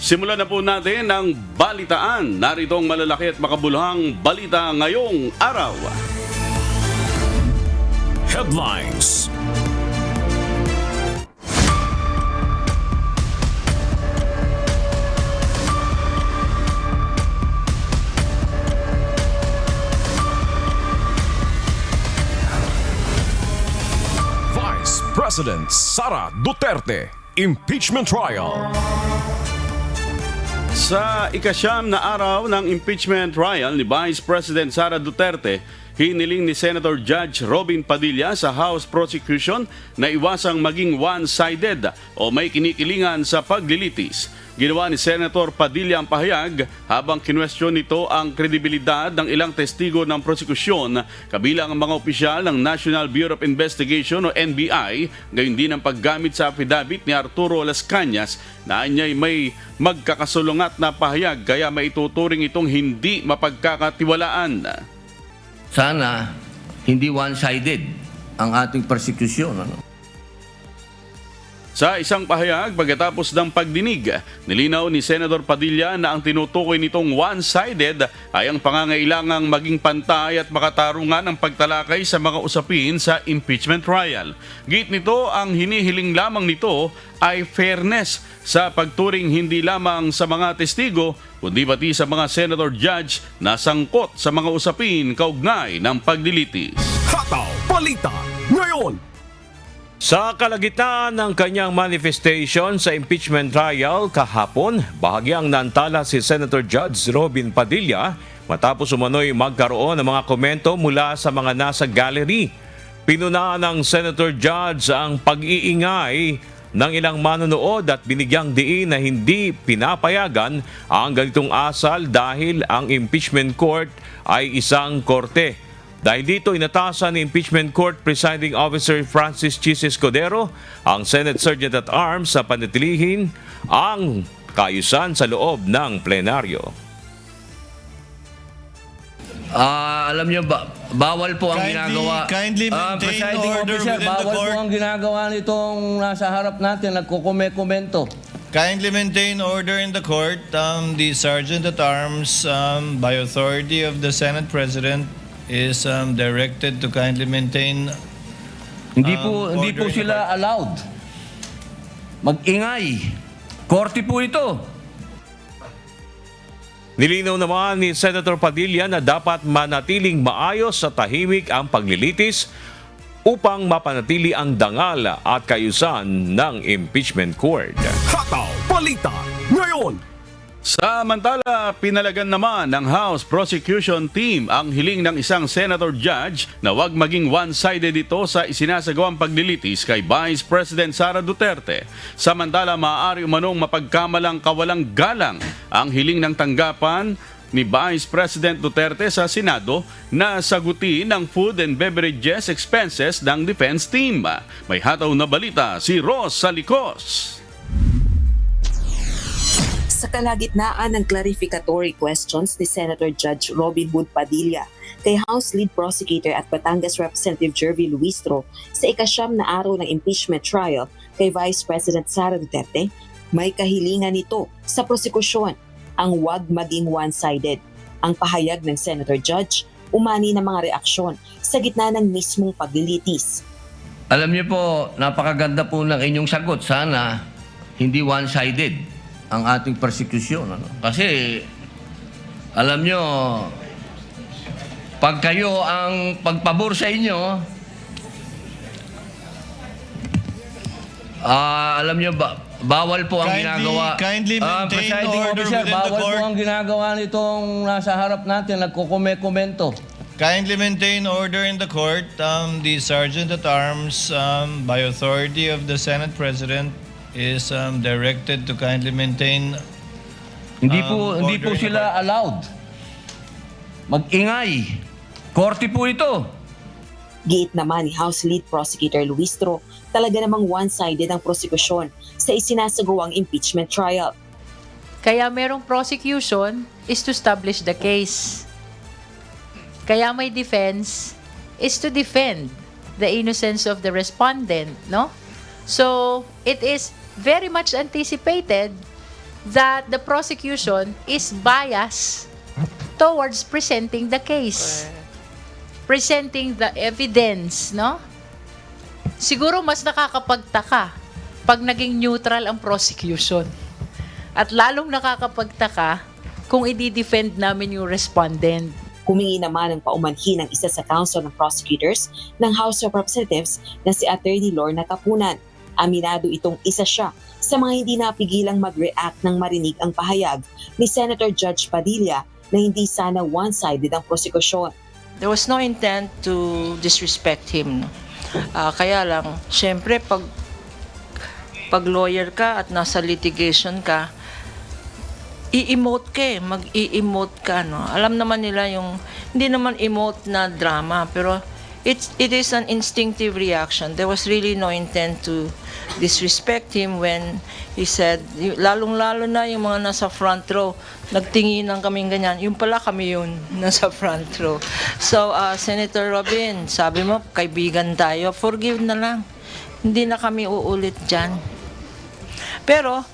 Simulan na po natin ang balitaan. Narito ang malalaki at makabuluhang balita ngayong araw. Headlines. Vice President Sara Duterte, impeachment trial. Sa ikasyam na araw ng impeachment trial ni Vice President Sara Duterte, hiniling ni Senator Judge Robin Padilla sa House Prosecution na iwasang maging one-sided o may kinikilingan sa paglilitis. Ginawa ni Senator Padilla ang pahayag habang kinwestiyon nito ang kredibilidad ng ilang testigo ng prosekusyon, kabilang ang mga opisyal ng National Bureau of Investigation o NBI, gayon din ang paggamit sa affidavit ni Arturo Las Cañas na anya'y may magkakasulungat na pahayag kaya maituturing itong hindi mapagkakatiwalaan. Sana hindi one-sided ang ating persecution. Sa isang pahayag pagkatapos ng pagdinig, nilinaw ni Senator Padilla na ang tinutukoy nitong one-sided ay ang pangangailangang maging pantay at makatarungan ang pagtalakay sa mga usapin sa impeachment trial. Git nito, ang hinihiling lamang nito ay fairness sa pagturing hindi lamang sa mga testigo kundi pati sa mga senator judge na sangkot sa mga usapin kaugnay ng paglilitis. Hataw Balita ngayon. Sa kalagitnaan ng kanyang manifestation sa impeachment trial kahapon, bahagyang nantala si Senator Judge Robin Padilla matapos umano'y magkaroon ng mga komento mula sa mga nasa gallery. Pinunaan ng Senator Judge ang pag-iingay ng ilang manonood at binigyang diin na hindi pinapayagan ang ganitong asal dahil ang impeachment court ay isang korte. Dahil dito, inatasan ni Impeachment Court Presiding Officer Francis Chis Escudero ang Senate Sergeant at Arms sa panatilihin ang kaayusan sa loob ng plenaryo. Alam niyo ba, bawal po ang ginagawa. Kindly maintain Presiding order Officer, within the bawal court. po ang ginagawa nitong nasa harap natin, nagkukomento. Kindly maintain order in the court. The Sergeant at Arms, by authority of the Senate President, is directed to kindly maintain Hindi po order in the sila allowed mag-ingay. Korte po ito. Nilinaw naman ni Senator Padilla na dapat manatiling maayos sa tahimik ang paglilitis upang mapanatili ang dangal at kaayusan ng impeachment court. Hataw Balita ngayon. Samantala, pinalagan naman ng House Prosecution Team ang hiling ng isang Senator Judge na huwag maging one-sided ito sa isinasagawang paglilitis kay Vice President Sara Duterte. Samantala, maaari umanong mapagkamalang kawalang galang ang hiling ng tanggapan ni Vice President Duterte sa Senado na sagutin ang food and beverages expenses ng defense team. May hataw na balita si Ros Salicos. Sa kalagitnaan ng clarificatory questions ni Senator Judge Robin Hood Padilla kay House Lead Prosecutor at Batangas Representative Jervy Luistro sa ikasyam na araw ng impeachment trial kay Vice President Sara Duterte, may kahilingan nito sa prosekusyon ang huwag maging one-sided. Ang pahayag ng Senator Judge umani ng mga reaksyon sa gitna ng mismong paglilitis. Alam niyo po, napakaganda po ng inyong sagot. Sana hindi one-sided ang ating persecution. Kasi, alam nyo, pag kayo ang pagpabor sa inyo, alam nyo, bawal po ang ginagawa. Kindly maintain Presiding order Officer, within the bawal court. po ang ginagawa nitong nasa harap natin, nagkukomento. Kindly maintain order in the court. The Sergeant at Arms, by authority of the Senate President, is directed to kindly maintain Hindi po order in the sila allowed mag-ingay. Korte po ito. Giit naman ni House Lead Prosecutor Luistro, talaga namang one-sided ang prosekusyon sa isinasagawang impeachment trial. Kaya merong prosecution is to establish the case. Kaya may defense is to defend the innocence of the respondent, no? So, it is very much anticipated that the prosecution is biased towards presenting the case. Presenting the evidence, no? Siguro mas nakakapagtaka pag naging neutral ang prosecution. At lalong nakakapagtaka kung i-defend namin yung respondent. Humingi naman ng paumanhin ng isa sa Council ng Prosecutors ng House of Representatives na si Attorney Lorna Capunan. Aminado itong isa siya sa mga hindi napigilang mag-react nang marinig ang pahayag ni Senator Judge Padilla na hindi sana one-sided ang prosekusyon. There was no intent to disrespect him. No? Kaya lang, syempre, pag lawyer ka at nasa litigation ka, i-emote ka mag-i-emote ka. No? Alam naman nila yung, hindi naman emote na drama, pero it is an instinctive reaction. There was really no intent to disrespect him when he said, lalong-lalo na yung mga nasa front row, nagtinginan kaming ganyan. Yung pala kami yun, nasa front row. So, Senator Robin, sabi mo, kaibigan tayo, forgive na lang. Hindi na kami uulit dyan. Pero,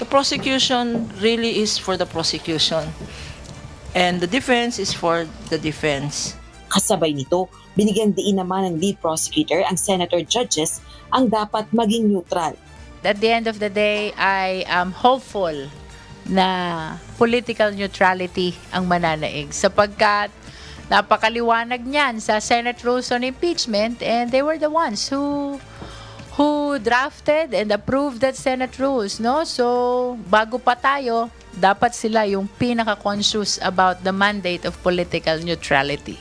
the prosecution really is for the prosecution. And the defense is for the defense. Kasabay nito, binigyang diin naman ng lead prosecutor ang senator judges ang dapat maging neutral. At the end of the day, I am hopeful na political neutrality ang mananaig sapagkat napakaliwanag niyan sa Senate rules on impeachment and they were the ones who drafted and approved that Senate rules, no? So, bago pa tayo, dapat sila yung pinaka-conscious about the mandate of political neutrality.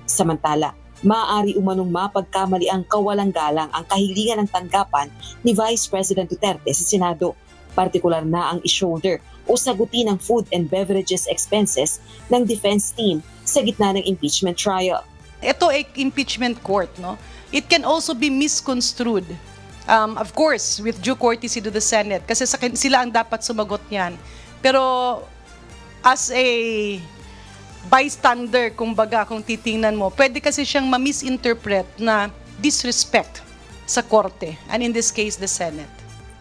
Samantala, maaari umanong mapagkamali ang kawalang galang ang kahilingan ng tanggapan ni Vice President Duterte sa Senado, partikular na ang i-shoulder o sagutin ang food and beverages expenses ng defense team sa gitna ng impeachment trial. Ito ay impeachment court, no? It can also be misconstrued. Of course, with due courtesy to the Senate, kasi sila ang dapat sumagot niyan. Pero as a bystander, kumbaga, kung titingnan mo, pwede kasi siyang ma-misinterpret na disrespect sa korte, and in this case, the Senate.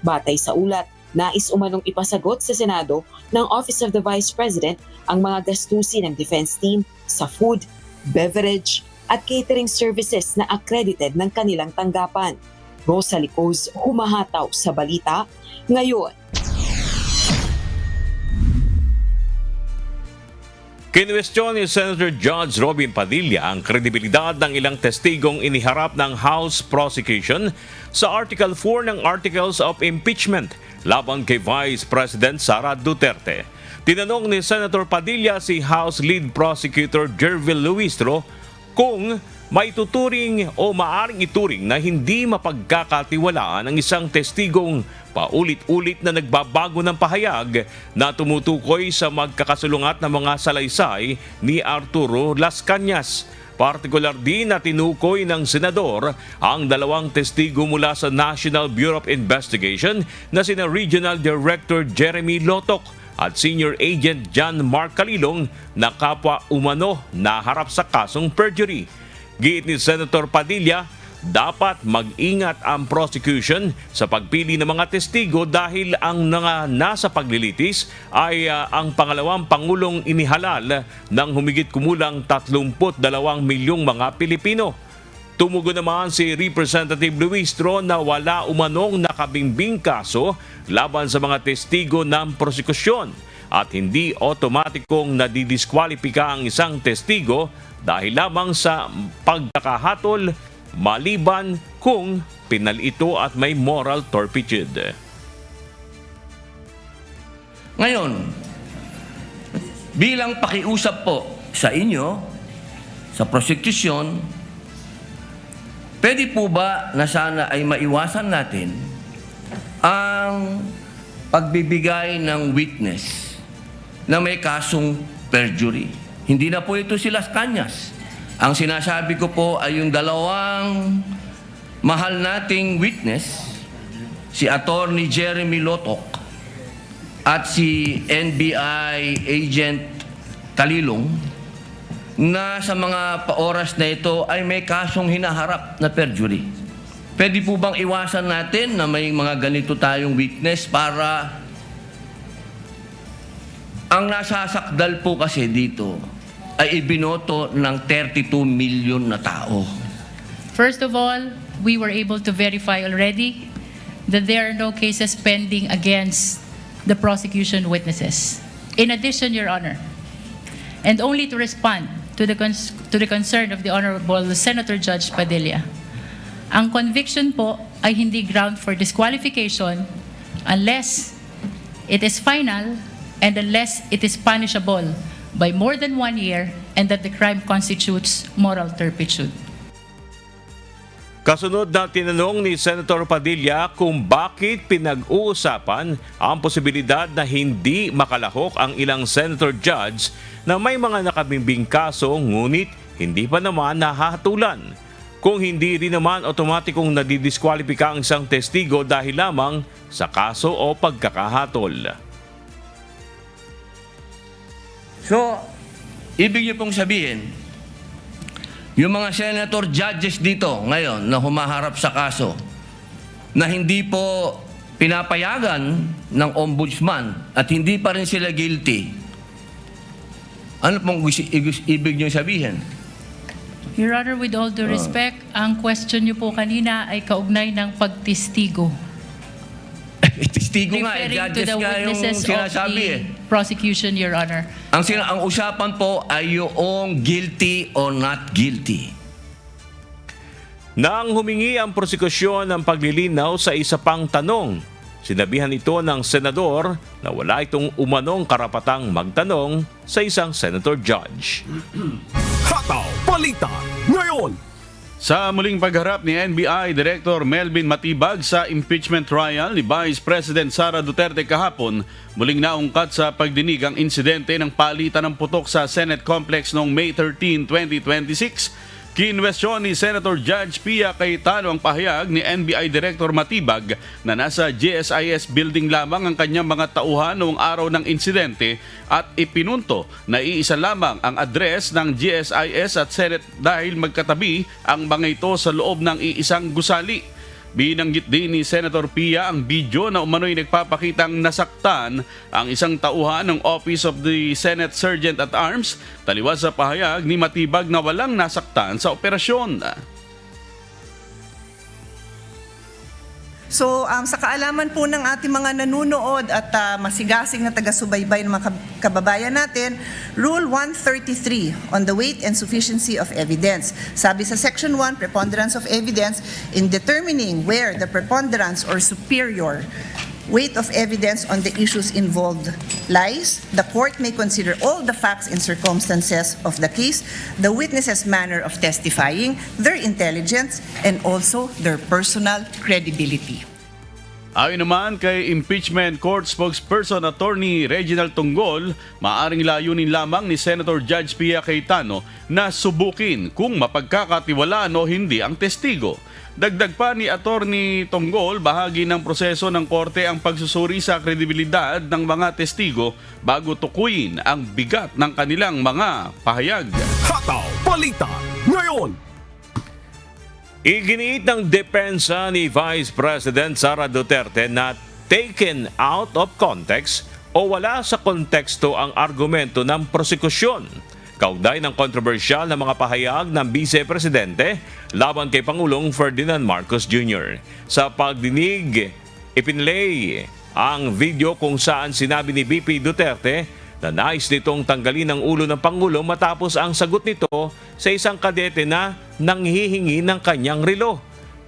Batay sa ulat, nais umanong ipasagot sa Senado ng Office of the Vice President ang mga gastusin ng defense team sa food, beverage, at catering services na accredited ng kanilang tanggapan. Rosalie Coz, humahataw sa balita ngayon. Kinwestiyon ni Senator Judge Robin Padilla ang kredibilidad ng ilang testigong iniharap ng House Prosecution sa Article 4 ng Articles of Impeachment laban kay Vice President Sara Duterte. Tinanong ni Senator Padilla si House Lead Prosecutor Jervil Luistro kung maituturing o maaring ituring na hindi mapagkakatiwalaan ang isang testigong paulit-ulit na nagbabago ng pahayag na tumutukoy sa magkakasulungat ng mga salaysay ni Arturo Las Cañas. Partikular din na tinukoy ng senador ang dalawang testigo mula sa National Bureau of Investigation na sina Regional Director Jeremy Lotok at Senior Agent John Mark Calilong na kapwa umano na harap sa kasong perjury. Giit ni Senator Padilla, dapat mag-ingat ang prosecution sa pagpili ng mga testigo dahil ang nasa paglilitis ay ang pangalawang pangulong inihalal ng humigit kumulang 32 milyong mga Pilipino. Tumugon naman si Representative Luistro na wala umanong nakabimbing kaso laban sa mga testigo ng prosekusyon at hindi otomatikong nadidiskwalipika ang isang testigo dahil lamang sa pagkakahatol maliban kung pinal ito at may moral turpitude. Ngayon, bilang pakiusap po sa inyo, sa prosecution, pwede po ba na sana ay maiwasan natin ang pagbibigay ng witness na may kasong perjury? Hindi na po ito si Las Cañas. Ang sinasabi ko po ay yung dalawang mahal nating witness, si Attorney Jeremy Lotok at si NBI Agent Calilong, na sa mga paoras na ito ay may kasong hinaharap na perjury. Pwede po bang iwasan natin na may mga ganito tayong witness para Ang nasasakdal po kasi dito ay ibinoto ng 32 million na tao. First of all, we were able to verify already that there are no cases pending against the prosecution witnesses. In addition, Your Honor, and only to respond to the concern of the Honorable Senator Judge Padilla, ang conviction po ay hindi ground for disqualification unless it is final and unless it is punishable by more than 1 year and that the crime constitutes moral turpitude. Kasunod na tinanong ni Senator Padilla kung bakit pinag-uusapan ang posibilidad na hindi makalahok ang ilang senator judge na may mga nakabimbing kaso ngunit hindi pa naman nahahatulan. Kung hindi rin naman otomatikong nadidiskwalipika ang isang testigo dahil lamang sa kaso o pagkakahatol. So, ibig niyo pong sabihin, yung mga senator judges dito ngayon na humaharap sa kaso na hindi po pinapayagan ng ombudsman at hindi pa rin sila guilty, ano pong ibig niyo sabihin? Your Honor, with all due respect, ang question niyo po kanina ay kaugnay ng pagtestigo. Testigo nga, Referring to judges the nga yung witnesses of sinasabi the prosecution, Your Honor. Ang usapan po ay yung guilty or not guilty. Nang humingi ang prosekusyon ng paglilinaw sa isa pang tanong, sinabihan ito ng senador na wala itong umanong karapatang magtanong sa isang senator judge. Hataw Balita ngayon. Sa muling pagharap ni NBI Director Melvin Matibag sa impeachment trial ni Vice President Sara Duterte kahapon, muling naungkat sa pagdinig ang insidente ng palitan ng putok sa Senate Complex noong May 13, 2026. Kinwestiyon ni Senator Judge Pia Cayetano ang pahayag ni NBI Director Matibag na nasa GSIS building lamang ang kanyang mga tauhan noong araw ng insidente at ipinunto na iisa lamang ang address ng GSIS at Senate dahil magkatabi ang mga ito sa loob ng iisang gusali. Binanggit din ni Senator Pia ang video na umano'y nagpapakitang nasaktan ang isang tauhan ng Office of the Senate Sergeant at Arms, taliwas sa pahayag ni Matibag na walang nasaktan sa operasyon. So sa kaalaman po ng ating mga nanunood at masigasig na taga-subaybay ng mga kababayan natin, Rule 133 on the weight and sufficiency of evidence. Sabi sa Section 1, preponderance of evidence, in determining where the preponderance or superior weight of evidence on the issues involved lies, the court may consider all the facts and circumstances of the case, the witness's manner of testifying, their intelligence, and also their personal credibility. Ayon naman kay Impeachment Court Spokesperson Attorney Reginald Tunggol, maaring layunin lamang ni Senator Judge Pia Cayetano na subukin kung mapagkakatiwalaan o hindi ang testigo. Dagdag pa ni Attorney Tunggol, bahagi ng proseso ng korte ang pagsusuri sa kredibilidad ng mga testigo bago tukuyin ang bigat ng kanilang mga pahayag. Hataw Balita ngayon. Iginiit ng depensa ni Vice President Sara Duterte na taken out of context o wala sa konteksto ang argumento ng prosekusyon kaugnay ng kontrobersyal na mga pahayag ng Vice Presidente laban kay Pangulong Ferdinand Marcos Jr. Sa pagdinig, ipinlay ang video kung saan sinabi ni VP Duterte na nais nitong tanggalin ang ulo ng Pangulo matapos ang sagot nito sa isang kadete na nanghihingi ng kanyang relo.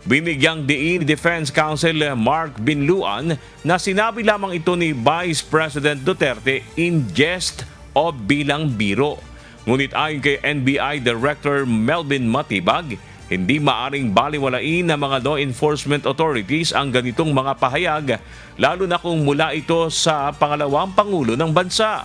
Binigyang diin ni Defense Counsel Mark Binluan na sinabi lamang ito ni Vice President Duterte in jest o bilang biro. Ngunit ayon kay NBI Director Melvin Matibag, hindi maaring baliwalain ng mga law enforcement authorities ang ganitong mga pahayag, lalo na kung mula ito sa pangalawang Pangulo ng bansa.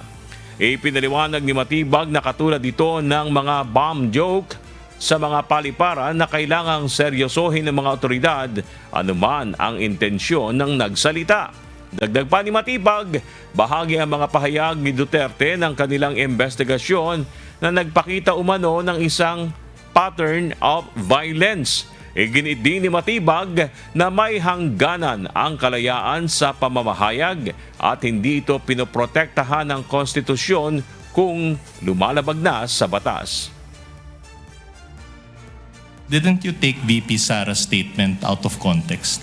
Ipinaliwanag ni Matibag na katulad ito ng mga bomb joke sa mga paliparan na kailangang seryosohin ng mga otoridad anuman ang intensyon ng nagsalita. Dagdag pa ni Matibag, bahagi ang mga pahayag ni Duterte ng kanilang investigasyon na nagpakita umano ng isang pattern of violence. Iginit din ni Matibag na may hangganan ang kalayaan sa pamamahayag at hindi ito pinoprotektahan ng konstitusyon kung lumalabag na sa batas. Didn't you take VP Sara's statement out of context?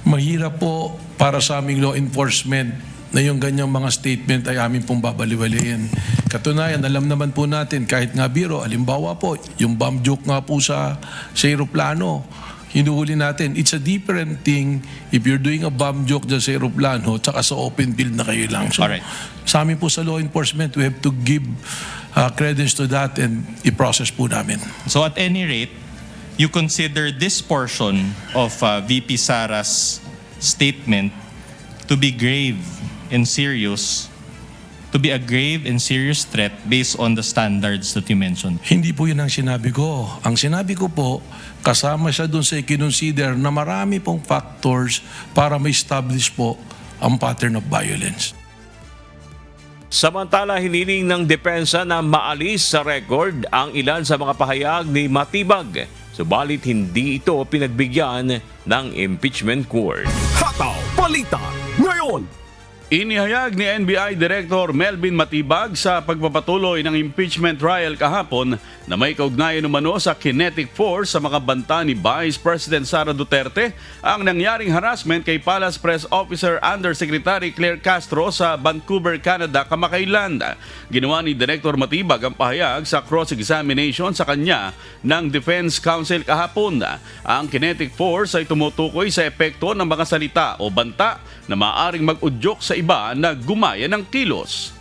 Mahirap po para sa aming law enforcement na yung ganyang mga statement ay amin pong babaliwalayin. Katunayan, alam naman po natin, kahit nga biro, alimbawa po, yung bomb joke nga po sa aeroplano, hinuhuli natin. It's a different thing if you're doing a bomb joke dyan sa aeroplano tsaka sa open field na kayo lang. So, Alright. sa amin po sa law enforcement, we have to give credence to that and i-process po namin. So at any rate, you consider this portion of VP Sara's statement to be grave and serious, to be a grave and serious threat based on the standards that you mentioned? Hindi po yun ang sinabi ko. Ang sinabi ko po, kasama siya dun sa ikinonsider na marami pong factors para ma-establish po ang pattern of violence. Samantala, hiniling ng depensa na maalis sa record ang ilan sa mga pahayag ni Matibag. Subalit hindi ito pinagbigyan ng impeachment court. Hataw Balita Ngayon. Inihayag ni NBI Director Melvin Matibag sa pagpapatuloy ng impeachment trial kahapon na may kaugnayan umano sa kinetic force sa mga banta ni Vice President Sara Duterte ang nangyaring harassment kay Palace Press Officer Undersecretary Claire Castro sa Vancouver, Canada kamakailan. Ginawa ni Director Matibag ang pahayag sa cross-examination sa kanya ng Defense Counsel kahapon. Ang kinetic force ay tumutukoy sa epekto ng mga salita o banta na maaaring mag-udyok sa iba na gumaya ng kilos.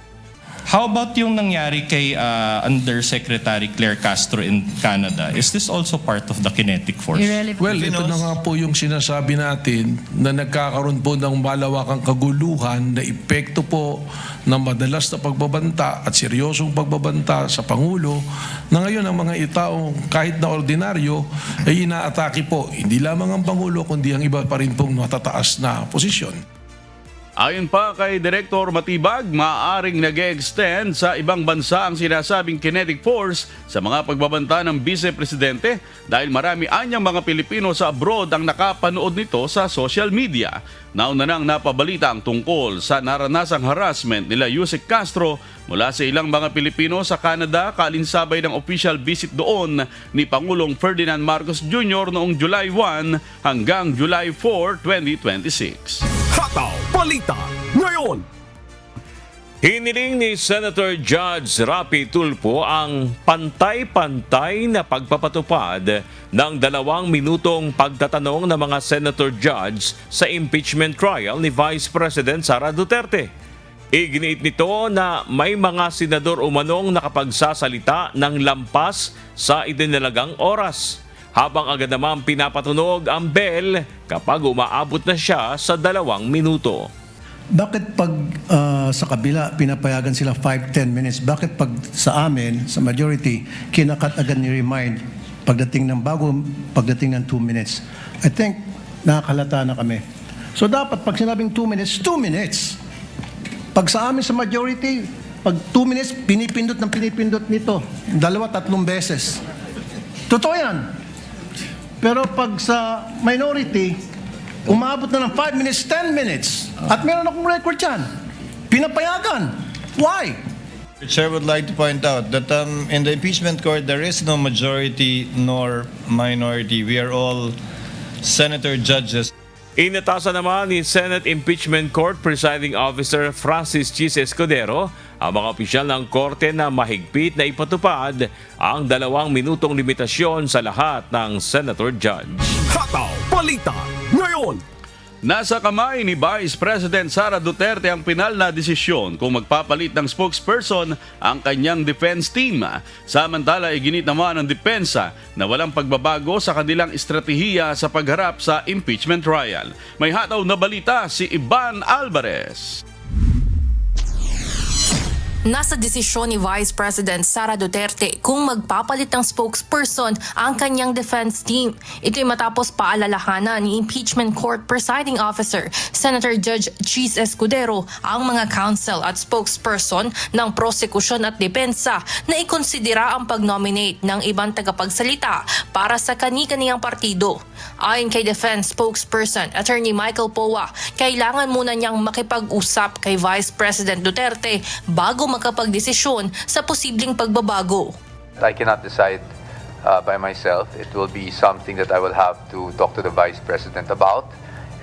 How about yung nangyari kay Undersecretary Claire Castro in Canada? Is this also part of the kinetic force? Well, ito na nga po yung sinasabi natin na nagkakaroon po ng malawakang kaguluhan na epekto po ng madalas na pagbabanta at seryosong pagbabanta sa Pangulo na ngayon ang mga itaong kahit na ordinaryo ay inaatake po. Hindi lamang ang Pangulo kundi ang iba pa rin pong matataas na posisyon. Ayon pa kay Director Matibag, maaaring nag-extend sa ibang bansa ang sinasabing kinetic force sa mga pagbabanta ng Vice Presidente dahil marami anyang mga Pilipino sa abroad ang nakapanood nito sa social media. Nauna nang napabalita ang tungkol sa naranasang harassment nila Yusek Castro mula sa ilang mga Pilipino sa Canada kalinsabay ng official visit doon ni Pangulong Ferdinand Marcos Jr. noong July 1 hanggang July 4, 2026. Hataw Balita Ngayon. Hiniling ni Senator Judge Rapi Tulfo ang pantay-pantay na pagpapatupad ng 2 minutong pagtatanong ng mga Senator Judge sa impeachment trial ni Vice President Sara Duterte. Iginiit nito na may mga senador umanong nakapagsasalita ng lampas sa idinalagang oras, habang agad naman pinapatunog ang bell kapag umaabot na siya sa 2 minuto. Bakit pag sa kabila pinapayagan sila 5-10 minutes? Bakit pag sa amin, sa majority, kinakat agad ni remind pagdating ng 2 minutes? I think nakakalata na kami. So dapat pag sinabing 2 minutes, 2 minutes. Pag sa amin sa majority, pag 2 minutes, pinipindot nito. 2-3 beses. Totoo yan. Pero pag sa minority, umabot na ng 5 minutes, 10 minutes. At meron akong record yan. Pinapayagan. Why? The Chair would like to point out that in the impeachment court, there is no majority nor minority. We are all senator judges. Inatasan naman ni Senate Impeachment Court Presiding Officer Francis Chis Escudero ang mga opisyal ng korte na mahigpit na ipatupad ang 2 minutong limitasyon sa lahat ng Senator Judge. Hataw Balita Ngayon. Nasa kamay ni Vice President Sara Duterte ang pinal na desisyon kung magpapalit ng spokesperson ang kanyang defense team. Samantala, iginit naman ng depensa na walang pagbabago sa kanilang estratehiya sa pagharap sa impeachment trial. May hataw na balita si Ivan Alvarez. Nasa desisyon ni Vice President Sara Duterte kung magpapalit ng spokesperson ang kanyang defense team. Ito'y matapos paalalahanan ni Impeachment Court Presiding Officer Senator Judge Chis Escudero ang mga counsel at spokesperson ng prosekusyon at depensa na ikonsidera ang pag-nominate ng ibang tagapagsalita para sa kani-kaniyang partido. Ayon kay Defense Spokesperson Attorney Michael Poa, kailangan muna niyang makipag-usap kay Vice President Duterte bago makapagdesisyon sa posibleng pagbabago. I cannot decide by myself. It will be something that I will have to talk to the Vice President about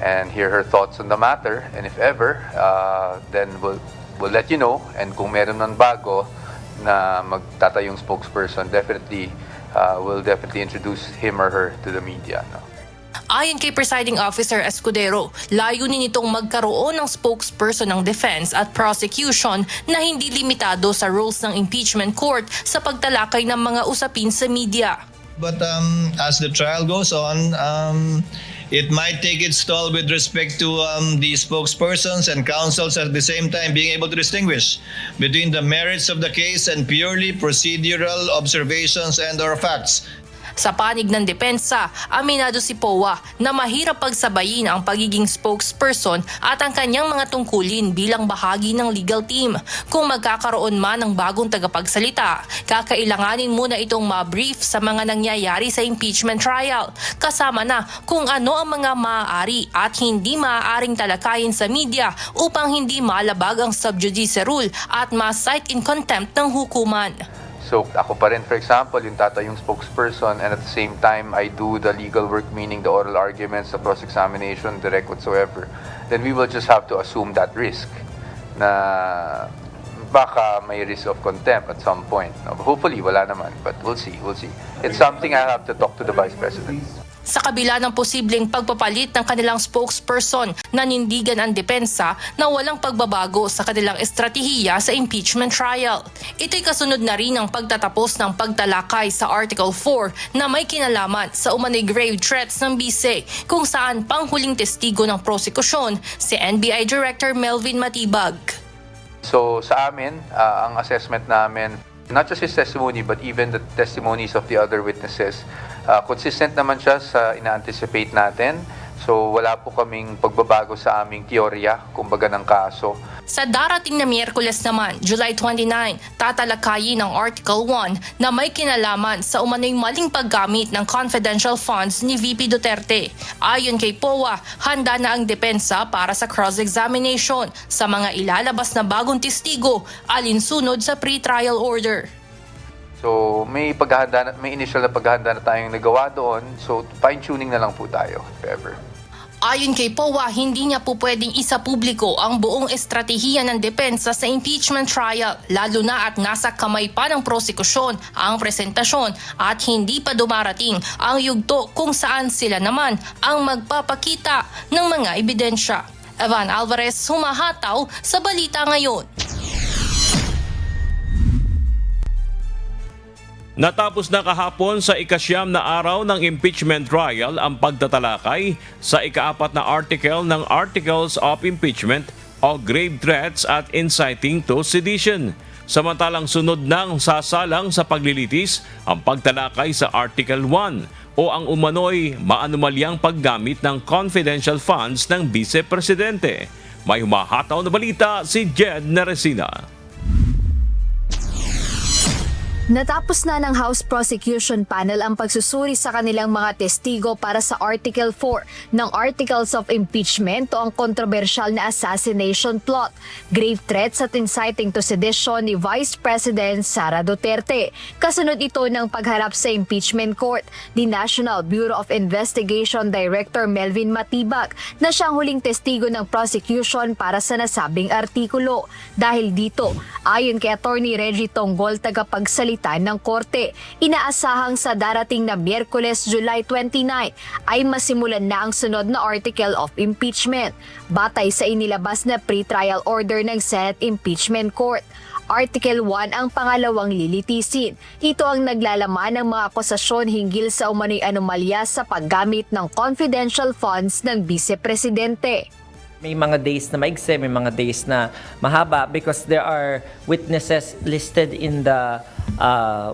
and hear her thoughts on the matter. And if ever, then we'll let you know. And kung meron ng bago na magtatayong spokesperson, definitely we'll definitely introduce him or her to the media. No? Ayon kay Presiding Officer Escudero, layunin nitong magkaroon ng spokesperson ng defense at prosecution na hindi limitado sa rules ng impeachment court sa pagtalakay ng mga usapin sa media. But as the trial goes on, it might take its toll with respect to the spokespersons and counsels at the same time being able to distinguish between the merits of the case and purely procedural observations and or facts. Sa panig ng depensa, aminado si Poa na mahirap pagsabayin ang pagiging spokesperson at ang kanyang mga tungkulin bilang bahagi ng legal team. Kung magkakaroon man ng bagong tagapagsalita, kakailanganin muna itong ma-brief sa mga nangyayari sa impeachment trial, kasama na kung ano ang mga maaari at hindi maaaring talakayin sa media upang hindi malabag ang sub judice rule at ma-cite in contempt ng hukuman. So ako pa rin, for example, yung tatayong spokesperson, and at the same time, I do the legal work, meaning the oral arguments, the cross-examination, direct whatsoever, then we will just have to assume that risk na baka may risk of contempt at some point. No? Hopefully, wala naman, but we'll see. It's something I have to talk to the Vice President. Sa kabila ng posibleng pagpapalit ng kanilang spokesperson, nanindigan ang depensa na walang pagbabago sa kanilang estratehiya sa impeachment trial. Ito'y kasunod na rin ang pagtatapos ng pagtalakay sa Article 4 na may kinalaman sa umano'y grave threats ng bise, kung saan panghuling testigo ng prosekusyon si NBI Director Melvin Matibag. So sa amin, ang assessment namin, not just his testimony but even the testimonies of the other witnesses, consistent naman siya sa ina-anticipate natin. So wala po kaming pagbabago sa aming teorya, kumbaga ng kaso. Sa darating na Miyerkules naman, July 29, tatalakayin ang Article 1 na may kinalaman sa umano'y maling paggamit ng confidential funds ni VP Duterte. Ayon kay Poa, handa na ang depensa para sa cross-examination sa mga ilalabas na bagong testigo alinsunod sa pre-trial order. So may initial na paghahanda na tayong nagawa doon. So fine-tuning na lang po tayo, if ever. Ayon kay Poa, hindi niya po pwedeng isapubliko ang buong estratehiya ng depensa sa impeachment trial, lalo na at nasa kamay pa ng prosekusyon ang presentasyon at hindi pa dumarating ang yugto kung saan sila naman ang magpapakita ng mga ebidensya. Evan Alvarez, humahataw sa Balita Ngayon. Natapos na kahapon sa ika-9 na araw ng impeachment trial ang pagtatalakay sa ika-4 na article ng Articles of Impeachment o grave threats at inciting to sedition. Samantalang sunod nang sasalang sa paglilitis ang pagtalakay sa Article 1 o ang umano'y maanumalyang paggamit ng confidential funds ng Vice Presidente. May humahataw na balita si Jed Neresina. Natapos na ng House Prosecution Panel ang pagsusuri sa kanilang mga testigo para sa Article 4 ng Articles of Impeachment o ang kontrobersyal na assassination plot, grave threats at inciting to sedition ni Vice President Sara Duterte. Kasunod ito ng pagharap sa impeachment court ni National Bureau of Investigation Director Melvin Matibag na siyang huling testigo ng prosecution para sa nasabing artikulo. Dahil dito, ayon kay Attorney Reggie Tonggol, tagapagsalita ng korte, inaasahang sa darating na Miyerkules, July 29 ay masimulan na ang sunod na article of impeachment batay sa inilabas na pre-trial order ng Senate Impeachment Court. Article 1 ang pangalawang lilitisin. Ito ang naglalaman ng mga akusasyon hinggil sa umano'y anomalya sa paggamit ng confidential funds ng Vice Presidente. May mga days na maigse, may mga days na mahaba because there are witnesses listed in the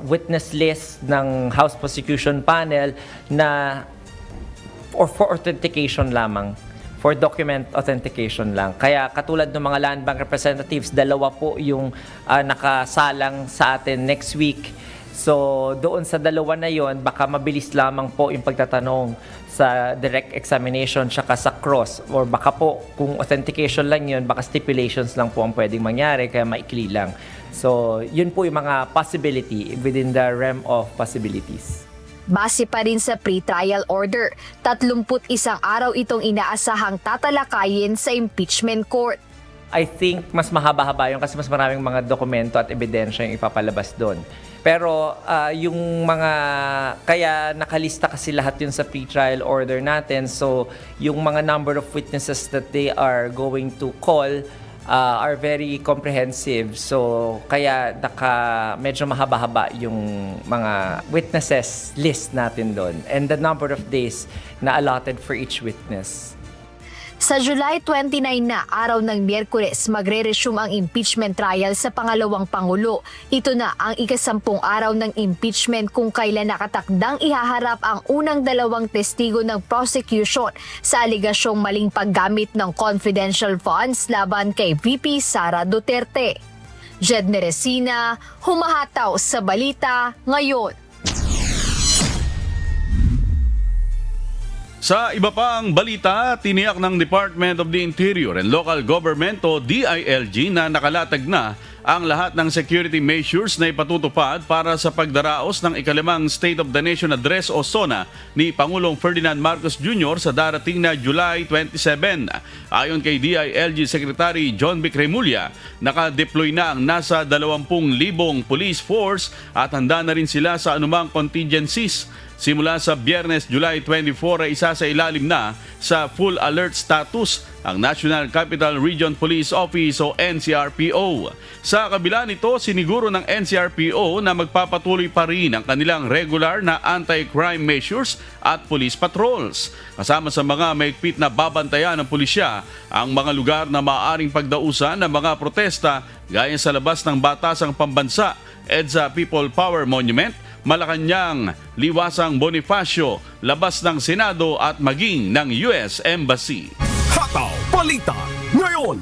witness list ng House Prosecution Panel na for authentication lamang, for document authentication lang. Kaya katulad ng mga land bank representatives, 2 po yung nakasalang sa atin next week. So doon sa 2 na yon, baka mabilis lamang po yung pagtatanong sa direct examination tsaka sa cross, or baka po kung authentication lang yun, baka stipulations lang po ang pwedeng mangyari, kaya maikli lang. So yun po yung mga possibility within the realm of possibilities. Base pa rin sa pre-trial order, 31 araw itong inaasahang tatalakayin sa impeachment court. I think mas mahaba-haba yun kasi mas maraming mga dokumento at ebidensya yung ipapalabas doon. Pero yung mga, kaya nakalista kasi lahat yun sa pre-trial order natin. So yung mga number of witnesses that they are going to call are very comprehensive. So kaya medyo mahaba-haba yung mga witnesses list natin doon. And the number of days na allotted for each witness. Sa July 29 na araw ng Miyerkules, magre-resume ang impeachment trial sa pangalawang Pangulo. Ito na ang ika-10 araw ng impeachment kung kailan nakatakdang ihaharap ang unang 2 testigo ng prosecution sa aligasyong maling paggamit ng confidential funds laban kay VP Sara Duterte. Jed Neresina, humahataw sa balita ngayon. Sa iba pang balita, tiniyak ng Department of the Interior and Local Government o DILG na nakalatag na ang lahat ng security measures na ipatutupad para sa pagdaraos ng ikalimang State of the Nation Address o SONA ni Pangulong Ferdinand Marcos Jr. sa darating na July 27. Ayon kay DILG Secretary John Vic Remulla, nakadeploy na ang nasa 20,000 police force at handa na rin sila sa anumang contingencies. Simula sa Biyernes, July 24 ay isa sa ilalim na sa full alert status ang National Capital Region Police Office o NCRPO. Sa kabila nito, siniguro ng NCRPO na magpapatuloy pa rin ang kanilang regular na anti-crime measures at police patrols. Kasama sa mga maigpit na babantayan ng pulisya ang mga lugar na maaaring pagdausan ng mga protesta gaya sa labas ng Batasang Pambansa, EDSA People Power Monument, Malacanang, Liwasang Bonifacio, labas ng Senado at maging ng US Embassy. Hataw Balita ngayon.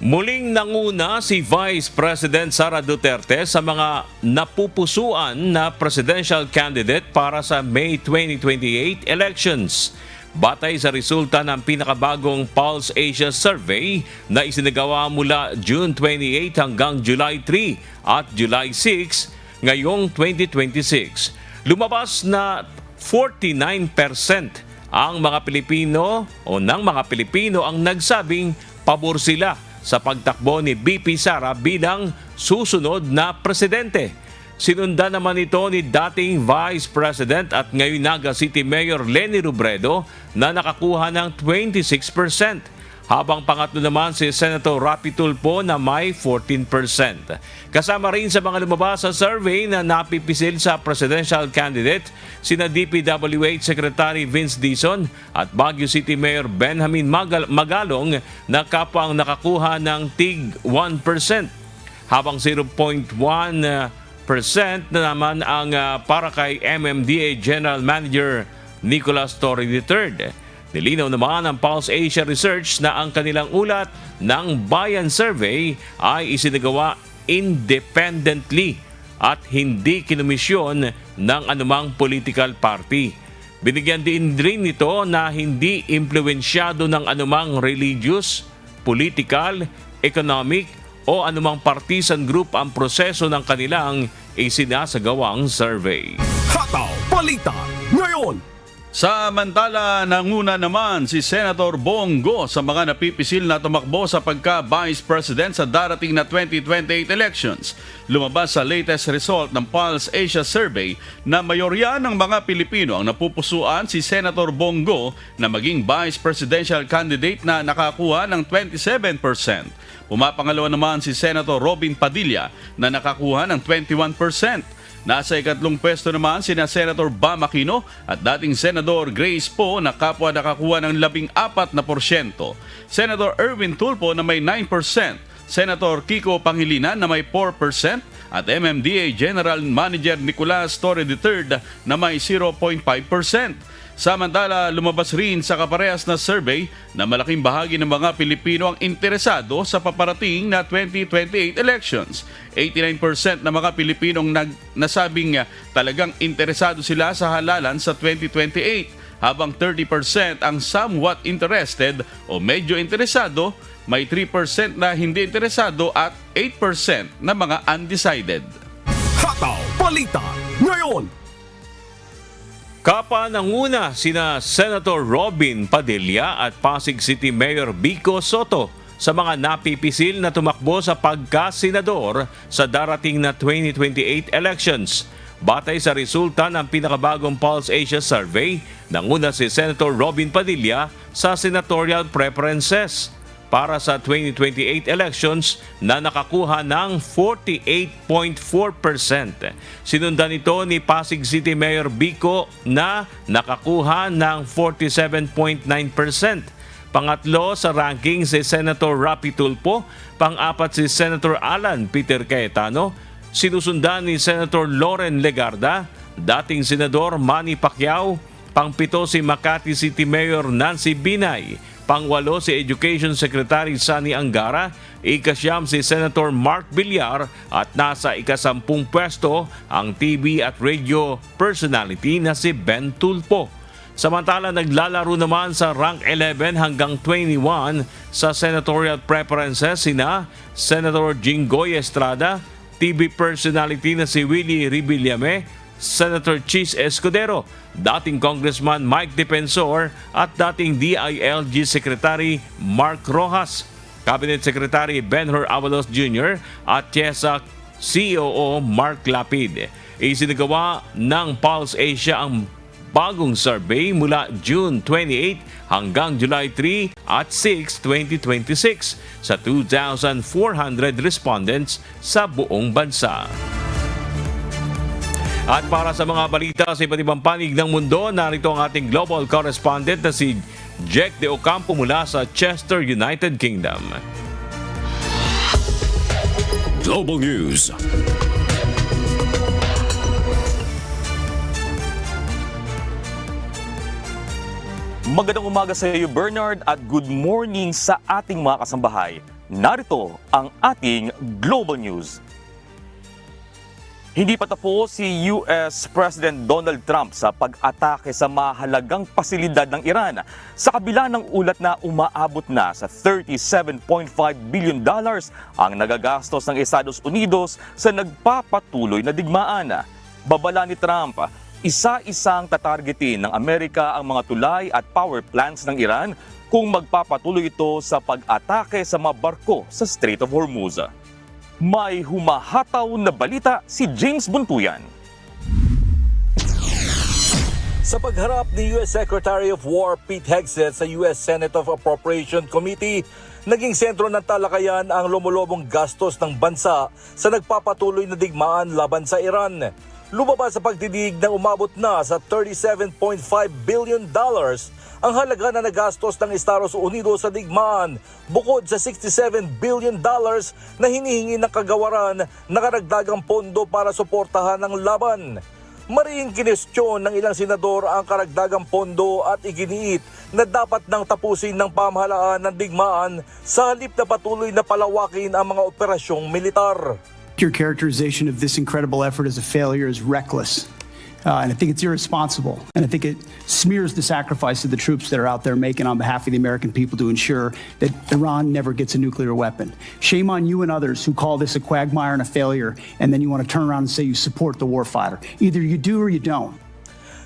Muling nanguna si Vice President Sara Duterte sa mga napupusuan na presidential candidate para sa May 2028 elections. Batay sa resulta ng pinakabagong Pulse Asia Survey na isinagawa mula June 28 hanggang July 3 at July 6 ngayong 2026, lumabas na 49% ang mga Pilipino o ng mga Pilipino ang nagsabing pabor sila sa pagtakbo ni VP Sara bilang susunod na presidente. Sinundan naman ito ni dating Vice President at ngayon Naga City Mayor Leni Robredo na nakakuha ng 26%. Habang pangatlo naman si Senator Rapi Tulfo na may 14%. Kasama rin sa mga lumabas sa survey na napipisil sa presidential candidate sina DPWH Secretary Vince Dizon at Baguio City Mayor Benjamin Magalong na kapwa ang nakakuha ng tig 1%. Habang 0.1% na naman ang para kay MMDA General Manager Nicolas Torre III. Nilinaw naman ng Pulse Asia Research na ang kanilang ulat ng Bayan Survey ay isinagawa independently at hindi kinomisyon ng anumang political party. Binigyan din rin nito na hindi impluwensyado ng anumang religious, political, economic o anumang partisan group ang proseso ng kanilang isinasagawang survey. Hataw Balita ngayon. Samantala, nanguna naman si Senator Bongo sa mga napipisil na tumakbo sa pagka-Vice President sa darating na 2028 elections. Lumabas sa latest result ng Pulse Asia Survey na mayorya ng mga Pilipino ang napupusuan si Senator Bongo na maging Vice Presidential candidate na nakakuha ng 27%. Pumapangalawa naman si Senator Robin Padilla na nakakuha ng 21%. Nasa ikatlong pwesto naman sina Senator Bam Aquino at dating Senador Grace Poe na kapwa nakakuha ng 14%. Senator Erwin Tulfo na may 9%, Senator Kiko Pangilinan na may 4% at MMDA General Manager Nicolas Torre III na may 0.5%. Samantala, lumabas rin sa kaparehas na survey na malaking bahagi ng mga Pilipino ang interesado sa paparating na 2028 elections. 89% ng mga Pilipinong nasabing talagang interesado sila sa halalan sa 2028, habang 30% ang somewhat interested o medyo interesado, may 3% na hindi interesado at 8% na mga undecided. Hataw Balita ngayon. Kapananguna sina Senator Robin Padilla at Pasig City Mayor Vico Soto sa mga napipisil na tumakbo sa pagkasenador sa darating na 2028 elections. Batay sa resulta ng pinakabagong Pulse Asia Survey, nanguna si Senator Robin Padilla sa senatorial preferences para sa 2028 elections na nakakuha ng 48.4%. Sinundan ito ni Pasig City Mayor Vico na nakakuha ng 47.9%. Pangatlo sa ranking si Senator Rapi Tulfo, pang-apat si Senator Alan Peter Cayetano, sinusundan ni Senator Loren Legarda, dating Senador Manny Pacquiao, pang-pito si Makati City Mayor Nancy Binay, pang-walo si Education Secretary Sani Angara, ika-siyam si Senator Mark Villar at nasa ika-10 pwesto ang TV at radio personality na si Ben Tulfo. Samantala, naglalaro naman sa rank 11 hanggang 21 sa senatorial preferences sina Senator Jinggoy Estrada, TV personality na si Willie Revillame, Senator Chis Escudero, dating Congressman Mike Defensor at dating DILG Secretary Mark Rojas, Cabinet Secretary Benhur Avalos Jr. at TIESA COO Mark Lapid. Isinagawa ng Pulse Asia ang bagong survey mula June 28 hanggang July 3 at 6, 2026 sa 2,400 respondents sa buong bansa. At para sa mga balita sa iba't ibang panig ng mundo, narito ang ating global correspondent na si Jack De Ocampo mula sa Chester, United Kingdom. Global News. Magandang umaga sa iyo, Bernard, at good morning sa ating mga kasambahay. Narito ang ating Global News. Hindi pa tapos si US President Donald Trump sa pag-atake sa mahalagang pasilidad ng Iran sa kabila ng ulat na umaabot na sa $37.5 billion ang nagagastos ng Estados Unidos sa nagpapatuloy na digmaan. Babala ni Trump, isa-isang tatargetin ng Amerika ang mga tulay at power plants ng Iran kung magpapatuloy ito sa pag-atake sa mga barko sa Strait of Hormuz. May humahataw na balita si James Buntuyan. Sa pagharap ni US Secretary of War Pete Hegseth sa US Senate of Appropriations Committee, naging sentro ng talakayan ang lumulubong gastos ng bansa sa nagpapatuloy na digmaan laban sa Iran. Lumabas sa pagdidig na umabot na sa $37.5 billion ang halaga na nagastos ng Estados Unidos sa digmaan, bukod sa $67 billion na hinihingi ng kagawaran na karagdagang pondo para suportahan ang laban. Mariing kinestyon ng ilang senador ang karagdagang pondo at iginiit na dapat nang tapusin ng pamahalaan ng digmaan sa halip na patuloy na palawakin ang mga operasyong militar. Your characterization of this incredible effort as a failure is reckless. And I think it's irresponsible. And I think it smears the sacrifice of the troops that are out there making on behalf of the American people to ensure that Iran never gets a nuclear weapon. Shame on you and others who call this a quagmire and a failure, and then you want to turn around and say you support the warfighter. Either you do or you don't.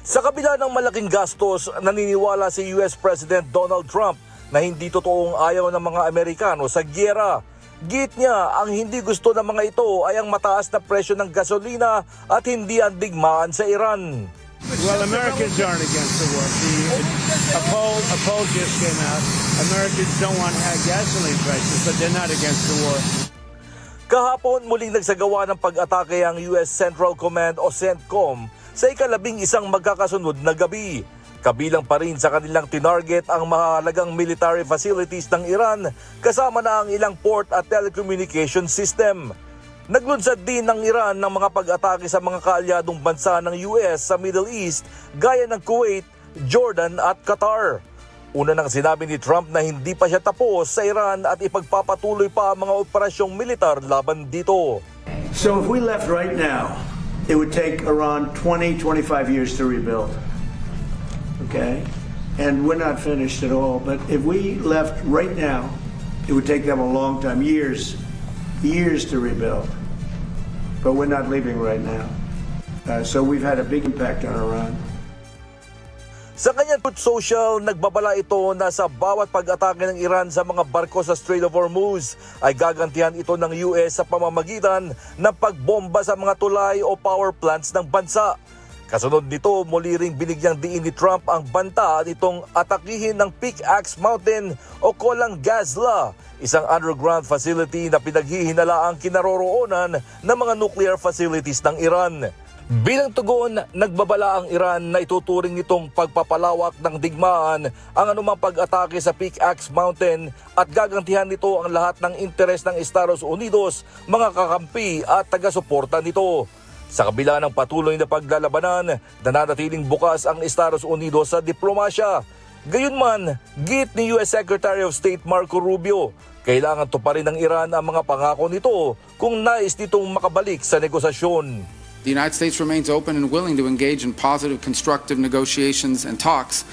Sa kabila ng malaking gastos, naniniwala si US President Donald Trump na hindi totoong ayaw ng mga Amerikano sa gyera. Git niya, ang hindi gusto ng mga ito ay ang mataas na presyo ng gasolina at hindi ang digmaan sa Iran. Well, Americans aren't against the war. A poll just came out. Americans don't want high gasoline prices, but they're not against the war. Kahapon muling nagsagawa ng pag-atake ang US Central Command o CENTCOM sa ika-11 magkakasunod na gabi. Kabilang pa rin sa kanilang tinarget ang mahalagang military facilities ng Iran kasama na ang ilang port at telecommunication system. Naglunsad din ng Iran ng mga pag-atake sa mga kaalyadong bansa ng US sa Middle East gaya ng Kuwait, Jordan at Qatar. Una nang sinabi ni Trump na hindi pa siya tapos sa Iran at ipagpapatuloy pa ang mga operasyong militar laban dito. So if we left right now, it would take Iran 20-25 years to rebuild. Okay? And we're not finished at all. But if we left right now, it would take them a long time, years to rebuild. But we're not leaving right now. So we've had a big impact on Iran. Sa kanyang Truth Social, nagbabala ito na sa bawat pag-atake ng Iran sa mga barko sa Strait of Hormuz ay gagantihan ito ng US sa pamamagitan ng pagbomba sa mga tulay o power plants ng bansa. Kasunod nito, muli ring binigyang diin ni Trump ang banta nitong atakihin ng Pickaxe Mountain o Kolang Gazla, isang underground facility na pinaghihinalaang kinaroroonan ng mga nuclear facilities ng Iran. Bilang tugon, nagbabala ang Iran na ituturing nitong pagpapalawak ng digmaan ang anumang pag-atake sa Pickaxe Mountain at gagantihan nito ang lahat ng interes ng Estados Unidos, mga kakampi at taga-suporta nito. Sa kabila ng patuloy na paglalabanan, nananatiling bukas ang Estados Unidos sa diplomasya. Gayunman, git ni US Secretary of State Marco Rubio, kailangan tuparin ng Iran ang mga pangako nito kung nais nitong makabalik sa negosasyon. The United States remains open and willing to engage in positive, constructive negotiations and talks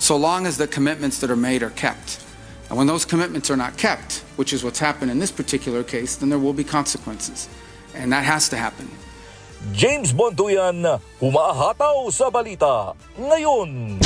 so long as the commitments that are made are kept. And when those commitments are not kept, which is what's happened in this particular case, then there will be consequences. And that has to happen. James Bonduyan, humahataw sa balita ngayon.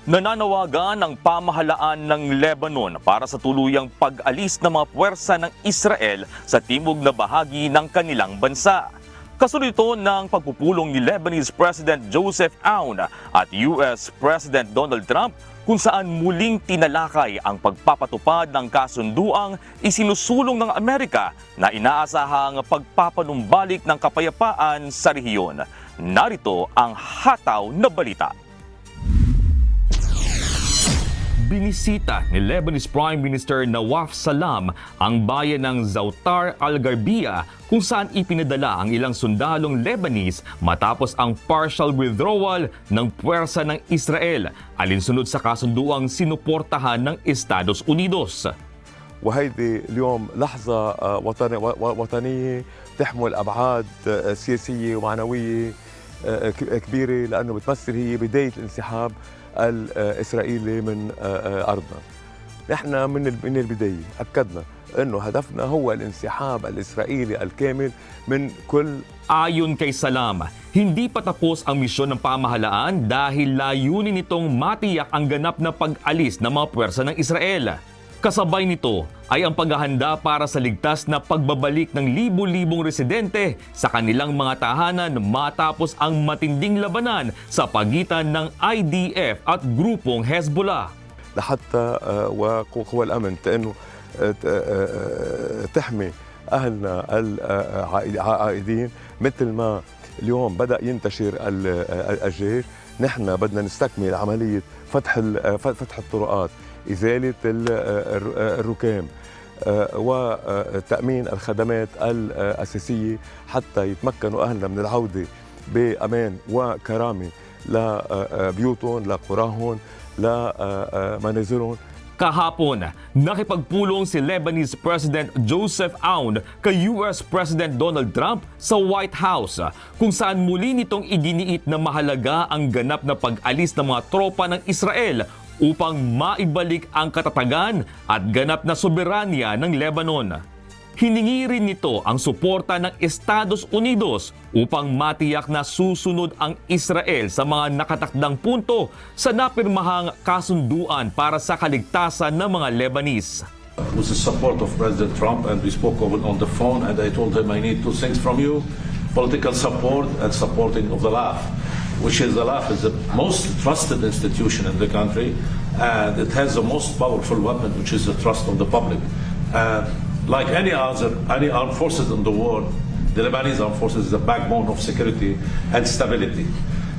Nananawagan ang pamahalaan ng Lebanon para sa tuluyang pag-alis ng mga puwersa ng Israel sa timog na bahagi ng kanilang bansa. Kasunod ito ng pagpupulong ni Lebanese President Joseph Aoun at US President Donald Trump kung saan muling tinalakay ang pagpapatupad ng kasunduang isinusulong ng Amerika na inaasahang pagpapanumbalik ng kapayapaan sa rehiyon. Narito ang hataw na balita. Binisita ni Lebanese Prime Minister Nawaf Salam ang bayan ng Zoutar al-Gharbia kung saan ipinadala ang ilang sundalong Lebanese matapos ang partial withdrawal ng puwersa ng Israel alinsunod sa kasunduang sinuportahan ng Estados Unidos. وهيدي اليوم لحظة وطنية تحمل أبعاد سياسية ومعنوية كبيرة لأنه بتمثل هي بداية الانسحاب الإسرائيلي من أرضنا. نحن من البداية أكدنا أنه هدفنا هو الانسحاب الإسرائيلي الكامل من كل. Ayon kay Salam, hindi pa tapos ang misyon ng pamahalaan dahil layunin nitong matiyak ang ganap na pag-alis ng mga puwersa ng Israel. Kasabay nito ay ang paghahanda para sa ligtas na pagbabalik ng libu-libong residente sa kanilang mga tahanan matapos ang matinding labanan sa pagitan ng IDF at grupong Hezbollah. لحتى وقوى الأمن أنه تحمي أهلنا العائدين مثل ما اليوم بدأ ينتشر الجيش. نحن بدنا نستكمل عملية فتح الطرقات، إزالة الركام وتأمين الخدمات الأساسية حتى يتمكنوا أهلنا من العودة بأمان وكرامة لبيوتهم، لقراهم، لمنازلهم. Kahapon, nakipagpulong si Lebanese President Joseph Aoun kay US President Donald Trump sa White House kung saan muli nitong iginiit na mahalaga ang ganap na pag-alis ng mga tropa ng Israel upang maibalik ang katatagan at ganap na soberanya ng Lebanon. Hiningi rin nito ang suporta ng Estados Unidos upang matiyak na susunod ang Israel sa mga nakatakdang punto sa napirmahang kasunduan para sa kaligtasan ng mga Lebanese. With the support of President Trump, and we spoke on the phone, and I told him I need two things from you: political support and supporting of the law. which is the LAF, is the most trusted institution in the country, and it has the most powerful weapon, which is the trust of the public. And like any armed forces in the world, the Lebanese armed forces is the backbone of security and stability.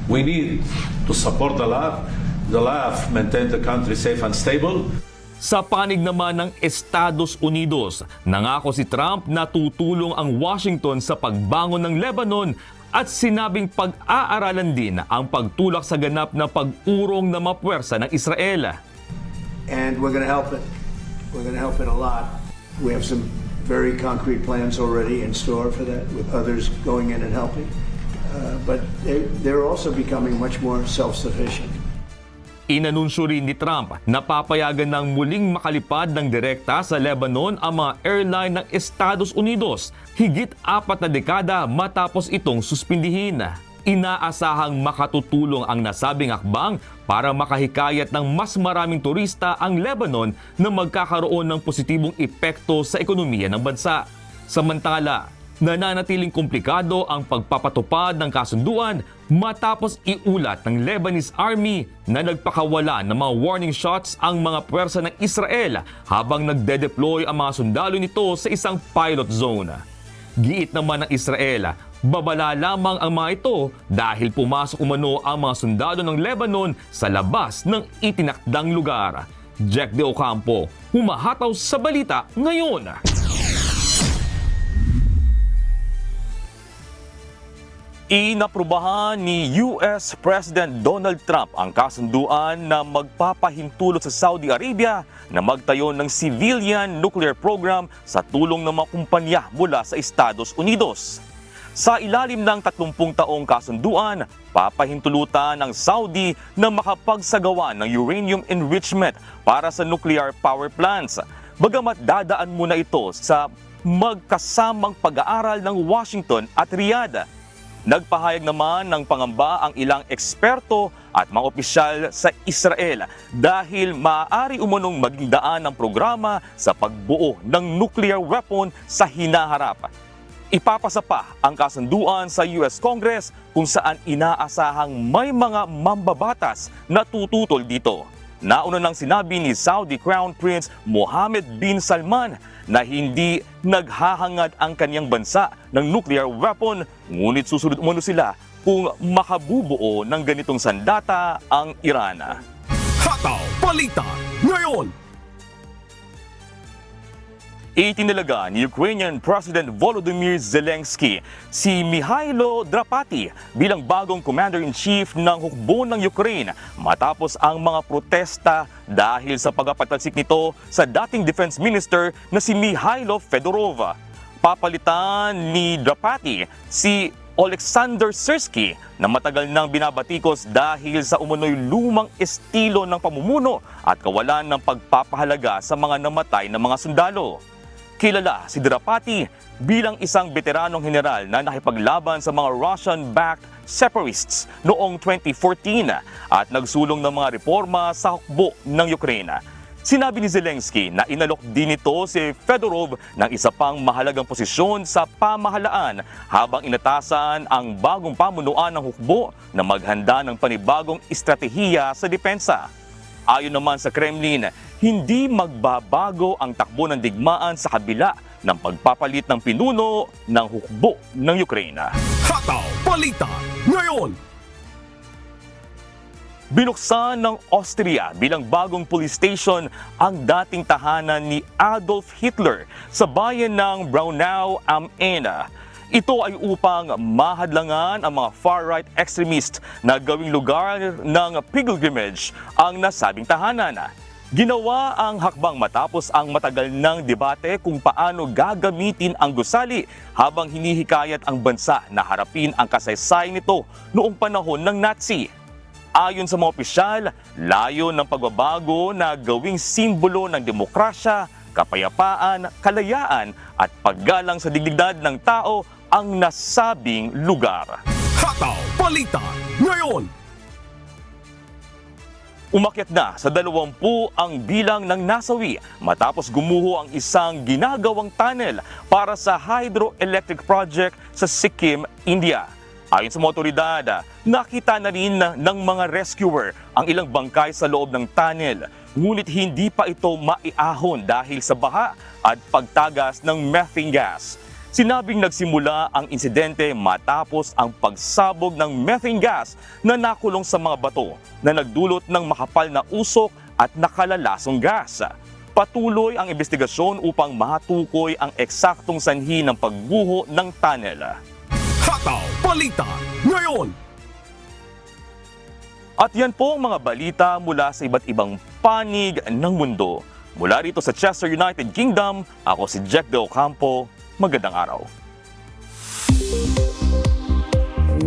We need to support the LAF maintain the country safe and stable. Sa panig naman ng Estados Unidos, nangako si Trump na tutulong ang Washington sa pagbangon ng Lebanon at sinabing pag-aaralan din ang pagtulak sa ganap na pag-urong na mapuwersa ng Israel. And we're going to help it. We're going to help it a lot. We have some very concrete plans already in store for that, with others going in and helping. But they're also becoming much more self-sufficient. Inanunsyo rin ni Trump na papayagan ng muling makalipad ng direkta sa Lebanon ang mga airline ng Estados Unidos higit 4 na dekada matapos itong suspindihin. Inaasahang makatutulong ang nasabing hakbang para makahikayat ng mas maraming turista ang Lebanon na magkakaroon ng positibong epekto sa ekonomiya ng bansa. Samantala, nananatiling komplikado ang pagpapatupad ng kasunduan matapos iulat ng Lebanese Army na nagpakawala ng mga warning shots ang mga puwersa ng Israel habang nagde-deploy ang mga sundalo nito sa isang pilot zone. Giit naman ng Israel, babala lamang ang mga ito dahil pumasok umano ang mga sundalo ng Lebanon sa labas ng itinakdang lugar. Jack De Ocampo, humahataw sa balita ngayon. Inaprubahan ni US President Donald Trump ang kasunduan na magpapahintulot sa Saudi Arabia na magtayo ng civilian nuclear program sa tulong ng mga kumpanya mula sa Estados Unidos. Sa ilalim ng 30 taong kasunduan, papahintulutan ng Saudi na makapagsagawa ng uranium enrichment para sa nuclear power plants. Bagamat dadaan muna ito sa magkasamang pag-aaral ng Washington at Riyadh. Nagpahayag naman ng pangamba ang ilang eksperto at mga opisyal sa Israel dahil maaari umunong maging daan ng programa sa pagbuo ng nuclear weapon sa hinaharap. Ipapasa pa ang kasunduan sa US Congress kung saan inaasahang may mga mambabatas na tututol dito. Nauna nang sinabi ni Saudi Crown Prince Mohammed bin Salman na hindi naghahangad ang kanyang bansa ng nuclear weapon, ngunit susunod umano sila kung makabubuo ng ganitong sandata ang Iran. Hataw Balita ngayon! Itinalaga ni Ukrainian President Volodymyr Zelensky si Mihailo Drapati bilang bagong Commander-in-Chief ng hukbo ng Ukraine matapos ang mga protesta dahil sa pagpapatalsik nito sa dating Defense Minister na si Mikhailo Fedorov. Papalitan ni Drapati si Alexander Syrsky na matagal nang binabatikos dahil sa umunoy lumang estilo ng pamumuno at kawalan ng pagpapahalaga sa mga namatay na mga sundalo. Kilala si Drapati bilang isang veteranong general na nakipaglaban sa mga Russian-backed separatists noong 2014 at nagsulong ng mga reforma sa hukbo ng Ukraine. Sinabi ni Zelensky na inalok din ito si Fedorov ng isa pang mahalagang posisyon sa pamahalaan habang inatasan ang bagong pamunuan ng hukbo na maghanda ng panibagong estratehiya sa depensa. Ayon naman sa Kremlin, hindi magbabago ang takbo ng digmaan sa kabila ng pagpapalit ng pinuno ng hukbo ng Ukraine. Hataw Balita ngayon! Binuksan ng Austria bilang bagong police station ang dating tahanan ni Adolf Hitler sa bayan ng Braunau am Inn. Ito ay upang mahadlangan ang mga far-right extremist na gawing lugar ng pilgrimage ang nasabing tahanan. Ginawa ang hakbang matapos ang matagal ng debate kung paano gagamitin ang gusali habang hinihikayat ang bansa na harapin ang kasaysayan nito noong panahon ng Nazi. Ayon sa mga opisyal, layo ng pagbabago na gawing simbolo ng demokrasya, kapayapaan, kalayaan at paggalang sa dignidad ng tao ang nasabing lugar. Hataw Balita ngayon! Umakyat na sa 20 ang bilang ng nasawi matapos gumuho ang isang ginagawang tunnel para sa hydroelectric project sa Sikkim, India. Ayon sa mga otoridad, nakita na rin ng mga rescuer ang ilang bangkay sa loob ng tunnel, ngunit hindi pa ito maiahon dahil sa baha at pagtagas ng methane gas. Sinabing nagsimula ang insidente matapos ang pagsabog ng methane gas na nakulong sa mga bato na nagdulot ng makapal na usok at nakalalasong gas. Patuloy ang investigasyon upang matukoy ang eksaktong sanhi ng pagbuho ng tunnel. Hataw Balita ngayon. At yan po ang mga balita mula sa iba't ibang panig ng mundo. Mula rito sa Chester, United Kingdom, ako si Jack De Ocampo. Magandang araw.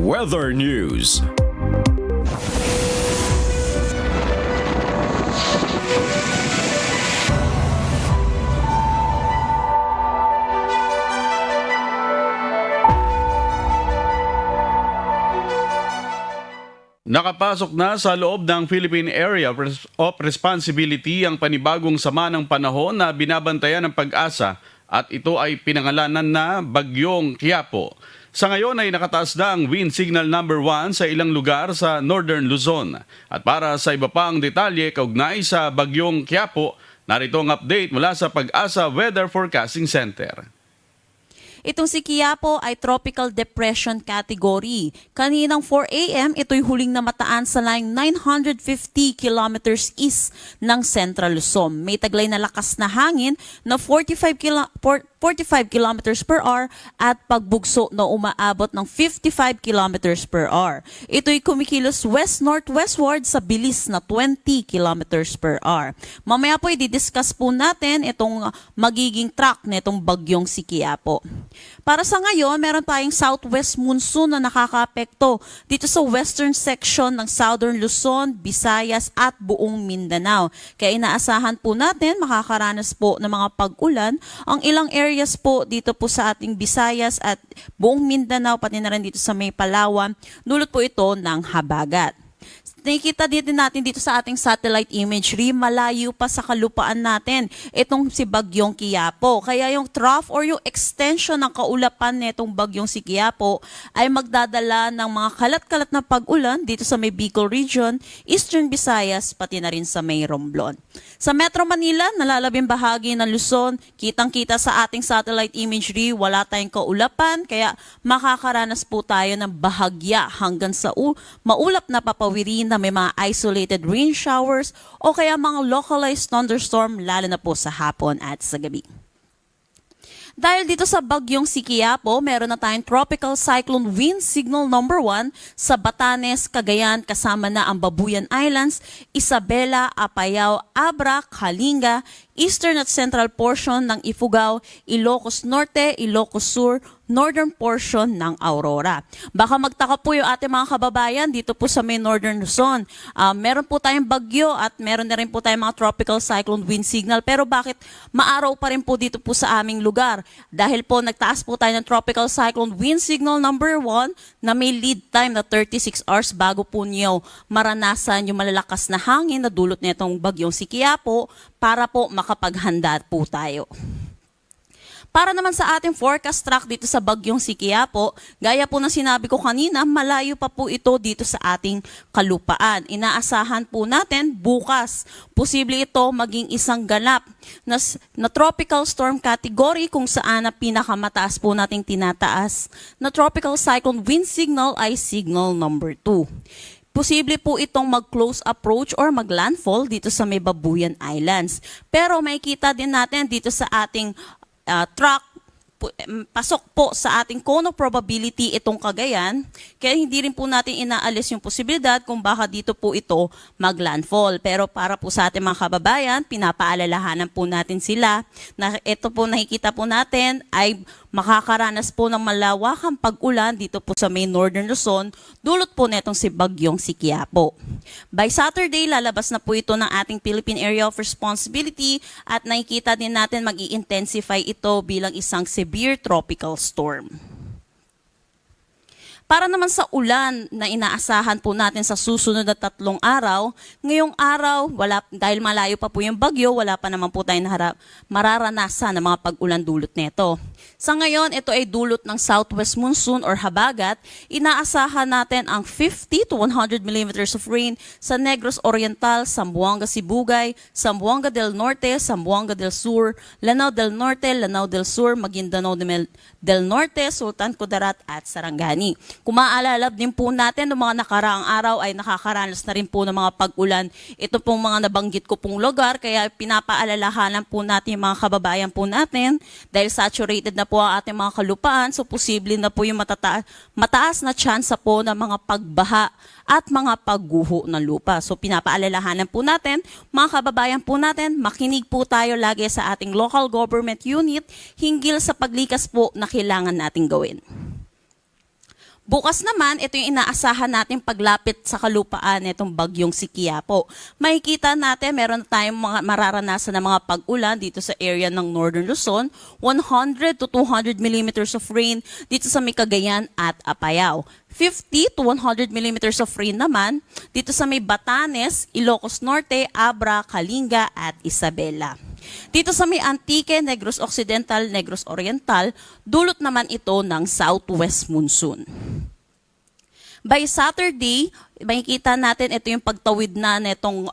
Weather News. Nakapasok na sa loob ng Philippine Area of Responsibility ang panibagong sama ng panahon na binabantayan ng Pag-asa at ito ay pinangalanan na Bagyong Quiapo. Sa ngayon ay nakataas na ang wind signal number 1 sa ilang lugar sa Northern Luzon. At para sa iba pang detalye kaugnay sa Bagyong Quiapo, narito ang update mula sa Pag-asa Weather Forecasting Center. Itong si Quiapo ay Tropical Depression Category. Kaninang 4 a.m., ito'y huling namataan sa line 950 kilometers east ng Central Luzon. May taglay na lakas na hangin na 45 kilometers per hour at pagbugso na umaabot ng 55 kilometers per hour. Ito'y kumikilos west-northwestward sa bilis na 20 kilometers per hour. Mamaya po i-discuss po natin itong magiging track nitong bagyong si Quiapo. Para sa ngayon, meron tayong southwest monsoon na nakakaapekto dito sa western section ng Southern Luzon, Visayas at buong Mindanao. Kaya inaasahan po natin makakaranas po ng mga pag-ulan ang ilang areas po dito po sa ating Visayas at buong Mindanao pati na rin dito sa may Palawan. Dulot po ito ng habagat. Nakikita din natin dito sa ating satellite imagery, malayo pa sa kalupaan natin itong si Bagyong Quiapo. Kaya yung trough or yung extension ng kaulapan nitong Bagyong si Quiapo ay magdadala ng mga kalat-kalat na pag-ulan dito sa may Bicol Region, Eastern Visayas, pati na rin sa may Romblon. Sa Metro Manila, nalalabing bahagi ng Luzon, kitang-kita sa ating satellite imagery, wala tayong kaulapan, kaya makakaranas po tayo ng bahagya hanggang sa maulap na papawirin na may mga isolated rain showers o kaya mga localized thunderstorm lalo na po sa hapon at sa gabi. Dahil dito sa bagyong si Quiapo, meron na tayong tropical cyclone wind signal number 1 sa Batanes, Cagayan, kasama na ang Babuyan Islands, Isabela, Apayao, Abra, Kalinga, eastern at central portion ng Ifugao, Ilocos Norte, Ilocos Sur, northern portion ng Aurora. Baka magtaka po yung ating mga kababayan dito po sa may northern Luzon. Meron po tayong bagyo at meron na rin po tayong mga tropical cyclone wind signal. Pero bakit maaraw pa rin po dito po sa aming lugar? Dahil po nagtaas po tayo ng tropical cyclone wind signal number 1 na may lead time na 36 hours bago po niyo maranasan yung malalakas na hangin na dulot nitong bagyong si Quiapo para po makapaghanda po tayo. Para naman sa ating forecast track dito sa bagyong si Quiapo, gaya po ng sinabi ko kanina, malayo pa po ito dito sa ating kalupaan. Inaasahan po natin bukas, posible ito maging isang ganap na tropical storm category kung saan na pinakamataas po nating tinataas na tropical cyclone wind signal ay signal number 2. Posible po itong mag-close approach or mag-landfall dito sa may Babuyan Islands. Pero makikita din natin dito sa ating track, pasok po sa ating cone of probability itong Cagayan, kaya hindi rin po natin inaalis yung posibilidad kung baka dito po ito mag-landfall. Pero para po sa ating mga kababayan, pinapaalalahanan po natin sila na ito po nakikita po natin ay makakaranas po ng malawakang pag-ulan dito po sa may Northern Luzon, dulot po netong si bagyong si Quiapo. By Saturday, lalabas na po ito ng ating Philippine Area of Responsibility at nakikita din natin mag-i-intensify ito bilang isang severe tropical storm. Para naman sa ulan na inaasahan po natin sa susunod na 3 araw, ngayong araw, dahil malayo pa po yung bagyo, wala pa naman po tayong mararanasan ng mga pag-ulan dulot nito. Sa ngayon, ito ay dulot ng southwest monsoon or habagat. Inaasahan natin ang 50 to 100 millimeters of rain sa Negros Oriental, Zamboanga Sibugay, Zamboanga del Norte, Zamboanga del Sur, Lanao del Norte, Lanao del Sur, Maguindanao del Norte, Sultan Kudarat at Sarangani. Kung maaalala din po natin, noong mga nakaraang araw ay nakakaranas na rin po ng mga pag-ulan. Ito pong mga nabanggit ko pong lugar, kaya pinapaalalahanan po natin yung mga kababayan po natin dahil saturated na po ang ating mga kalupaan, so posible na po yung mataas na tsansa po ng mga pagbaha at mga pagguho ng lupa. So pinapaalalahanan po natin, mga kababayan po natin, makinig po tayo lagi sa ating local government unit hinggil sa paglikas po na kailangan nating gawin. Bukas naman, ito yung inaasahan natin paglapit sa kalupaan nitong bagyong si Quiapo. Makikita natin, meron tayong mga mararanasan na mga pag-ulan dito sa area ng Northern Luzon, 100 to 200 millimeters of rain dito sa may Cagayan at Apayao. 50 to 100 millimeters of rain naman dito sa may Batanes, Ilocos Norte, Abra, Kalinga at Isabela. Dito sa may Antique, Negros Occidental, Negros Oriental, dulot naman ito ng southwest monsoon. By Saturday, makikita natin ito yung pagtawid na nitong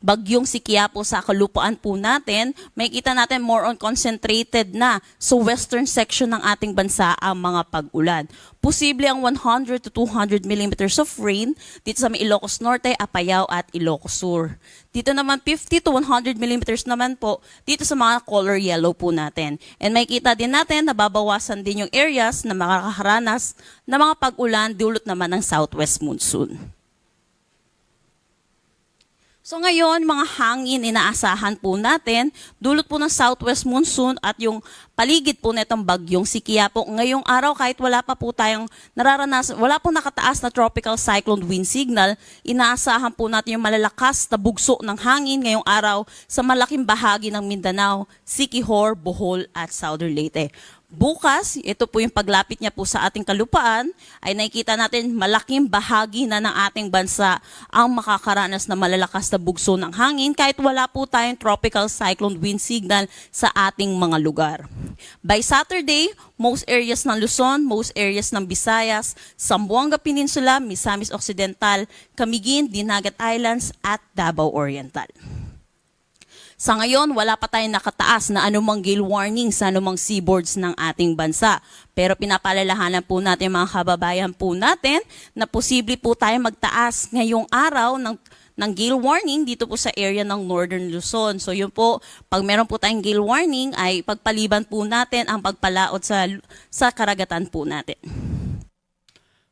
bagyong si Quiapo sa kalupaan po natin. Makikita natin more on concentrated na sa western section ng ating bansa ang mga pag-ulan. Posible ang 100 to 200 millimeters of rain dito sa may Ilocos Norte, Apayao at Ilocos Sur. Dito naman 50 to 100 millimeters naman po dito sa mga color yellow po natin. And makikita din natin na babawasan din yung areas na makakaranas na mga pag-ulan dulot naman ng southwest monsoon. So ngayon, mga hangin inaasahan po natin, dulot po ng southwest monsoon at yung paligid po netong bagyong si Quiapo. Ngayong araw, kahit wala pa po tayong nararanasan, wala po nakataas na tropical cyclone wind signal, inaasahan po natin yung malalakas na bugso ng hangin ngayong araw sa malaking bahagi ng Mindanao, Siquijor, Bohol at Southern Leyte. Bukas, ito po yung paglapit niya po sa ating kalupaan, ay nakikita natin malaking bahagi na ng ating bansa ang makakaranas na malalakas na bugso ng hangin kahit wala po tayong tropical cyclone wind signal sa ating mga lugar. By Saturday, most areas ng Luzon, most areas ng Visayas, Zamboanga Peninsula, Misamis Occidental, Camiguin, Dinagat Islands at Davao Oriental. Sa ngayon, wala pa tayong nakataas na anumang gale warning sa anumang seaboards ng ating bansa. Pero pinapaalalahanan po natin mga kababayan po natin na posible po tayong magtaas ngayong araw ng gale warning dito po sa area ng Northern Luzon. So yun po, pag meron po tayong gale warning ay pagpaliban po natin ang pagpalaot sa karagatan po natin.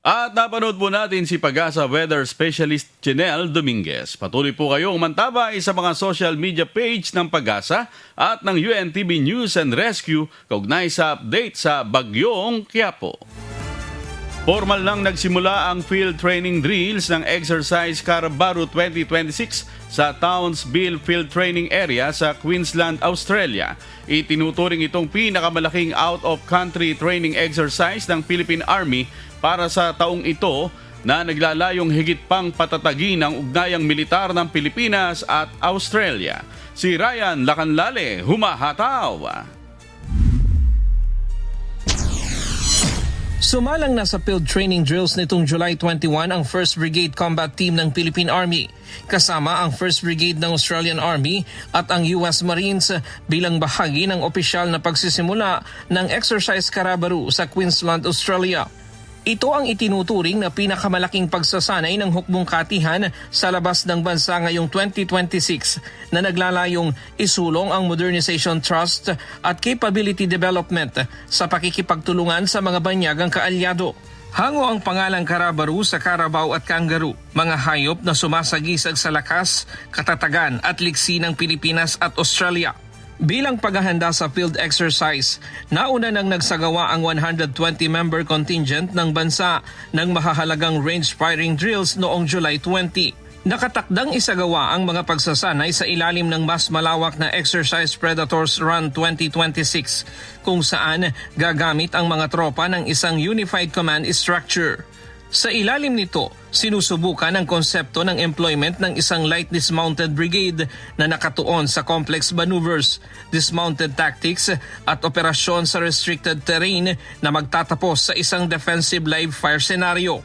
At napanood po natin si Pag-asa Weather Specialist Janelle Dominguez. Patuloy po kayong mantabay sa mga social media page ng Pag-asa at ng UNTV News and Rescue kaugnay sa update sa bagyong Quiapo. Formal lang nagsimula ang field training drills ng Exercise Carabaru 2026 sa Townsville Field Training Area sa Queensland, Australia. Itinuturing itong pinakamalaking out-of-country training exercise ng Philippine Army para sa taong ito na naglalayong higit pang patatagin ang ugnayang militar ng Pilipinas at Australia. Si Ryan Lacanlale, humahataw. Sumalang na sa field training drills nitong July 21 ang 1st Brigade Combat Team ng Philippine Army, kasama ang 1st Brigade ng Australian Army at ang US Marines bilang bahagi ng opisyal na pagsisimula ng Exercise Carabaru sa Queensland, Australia. Ito ang itinuturing na pinakamalaking pagsasanay ng hukbong katihan sa labas ng bansa ngayong 2026 na naglalayong isulong ang modernization trust at capability development sa pakikipagtulungan sa mga banyagang kaalyado. Hango ang pangalang Carabaru sa Carabao at Kangaroo, mga hayop na sumasagisag sa lakas, katatagan at liksi ng Pilipinas at Australia. Bilang paghahanda sa field exercise, nauna nang nagsagawa ang 120-member contingent ng bansa ng mahahalagang range firing drills noong July 20. Nakatakdang isagawa ang mga pagsasanay sa ilalim ng mas malawak na Exercise Predators Run 2026, kung saan gagamit ang mga tropa ng isang unified command structure. Sa ilalim nito, sinusubukan ang konsepto ng employment ng isang light dismounted brigade na nakatuon sa complex maneuvers, dismounted tactics at operasyon sa restricted terrain na magtatapos sa isang defensive live fire scenario.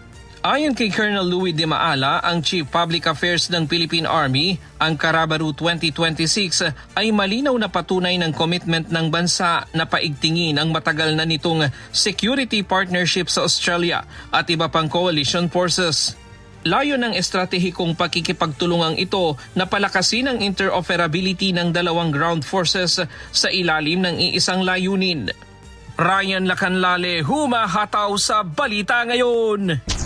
Ayon kay Colonel Louis De Maala, ang Chief Public Affairs ng Philippine Army, ang Carabaru 2026 ay malinaw na patunay ng commitment ng bansa na paigtingin ang matagal na nitong security partnership sa Australia at iba pang coalition forces. Layo ng estratehikong pakikipagtulungang ito na palakasin ang interoperability ng dalawang ground forces sa ilalim ng iisang layunin. Ryan Lacanlale, humahataw sa Balita Ngayon.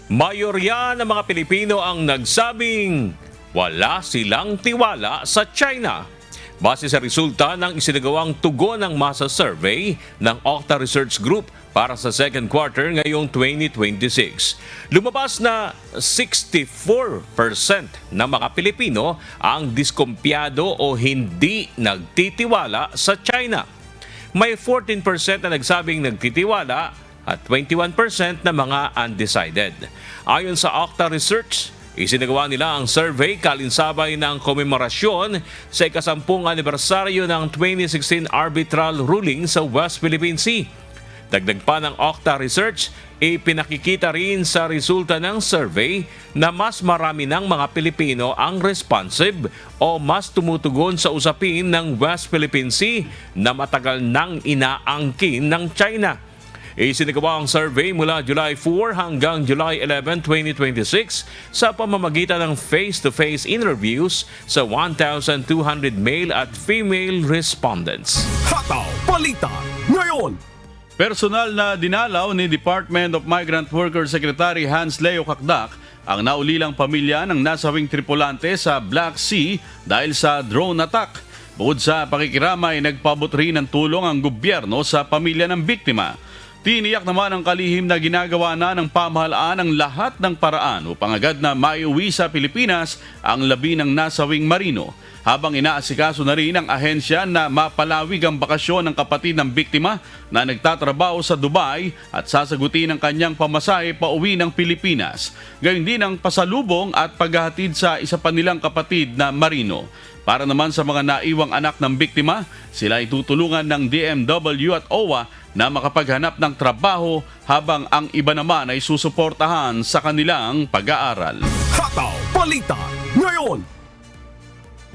Mayorya ng mga Pilipino ang nagsabing wala silang tiwala sa China. Base sa resulta ng isinagawang tugon ng masa survey ng Okta Research Group para sa second quarter ngayong 2026. Lumabas na 64% ng mga Pilipino ang diskumpiyado o hindi nagtitiwala sa China. May 14% na nagsabing nagtitiwala at 21% na mga undecided. Ayon sa Okta Research, isinagawa nila ang survey kalinsabay ng komemorasyon sa ika-10 anibersaryo ng 2016 arbitral ruling sa West Philippine Sea. Dagdag pa ng Okta Research, ipinakikita rin sa resulta ng survey na mas marami ng mga Pilipino ang responsive o mas tumutugon sa usapin ng West Philippine Sea na matagal nang inaangkin ng China. Isinagawa ang survey mula July 4 hanggang July 11, 2026 sa pamamagitan ng face-to-face interviews sa 1,200 male at female respondents. Hataw Balita Ngayon. Personal na dinalaw ni Department of Migrant Workers Secretary Hans Leo Kakdak ang naulilang pamilya ng nasawing tripulante sa Black Sea dahil sa drone attack. Bukod sa pakikiramay, nagpabot rin ng tulong ang gobyerno sa pamilya ng biktima. Tiniyak naman ang kalihim na ginagawa na ng pamahalaan ang lahat ng paraan upang agad na maiuwi sa Pilipinas ang labi ng nasawing marino, habang inaasikaso na rin ang ahensya na mapalawig ang bakasyon ng kapatid ng biktima na nagtatrabaho sa Dubai at sasagutin ang kanyang pamasahe pauwi ng Pilipinas. Gayon din ang pasalubong at paghahatid sa isa pa nilang kapatid na marino. Para naman sa mga naiwang anak ng biktima, sila itutulungan ng DMW at OWA na makapaghanap ng trabaho habang ang iba naman ay susuportahan sa kanilang pag-aaral. Hataw Balita Ngayon.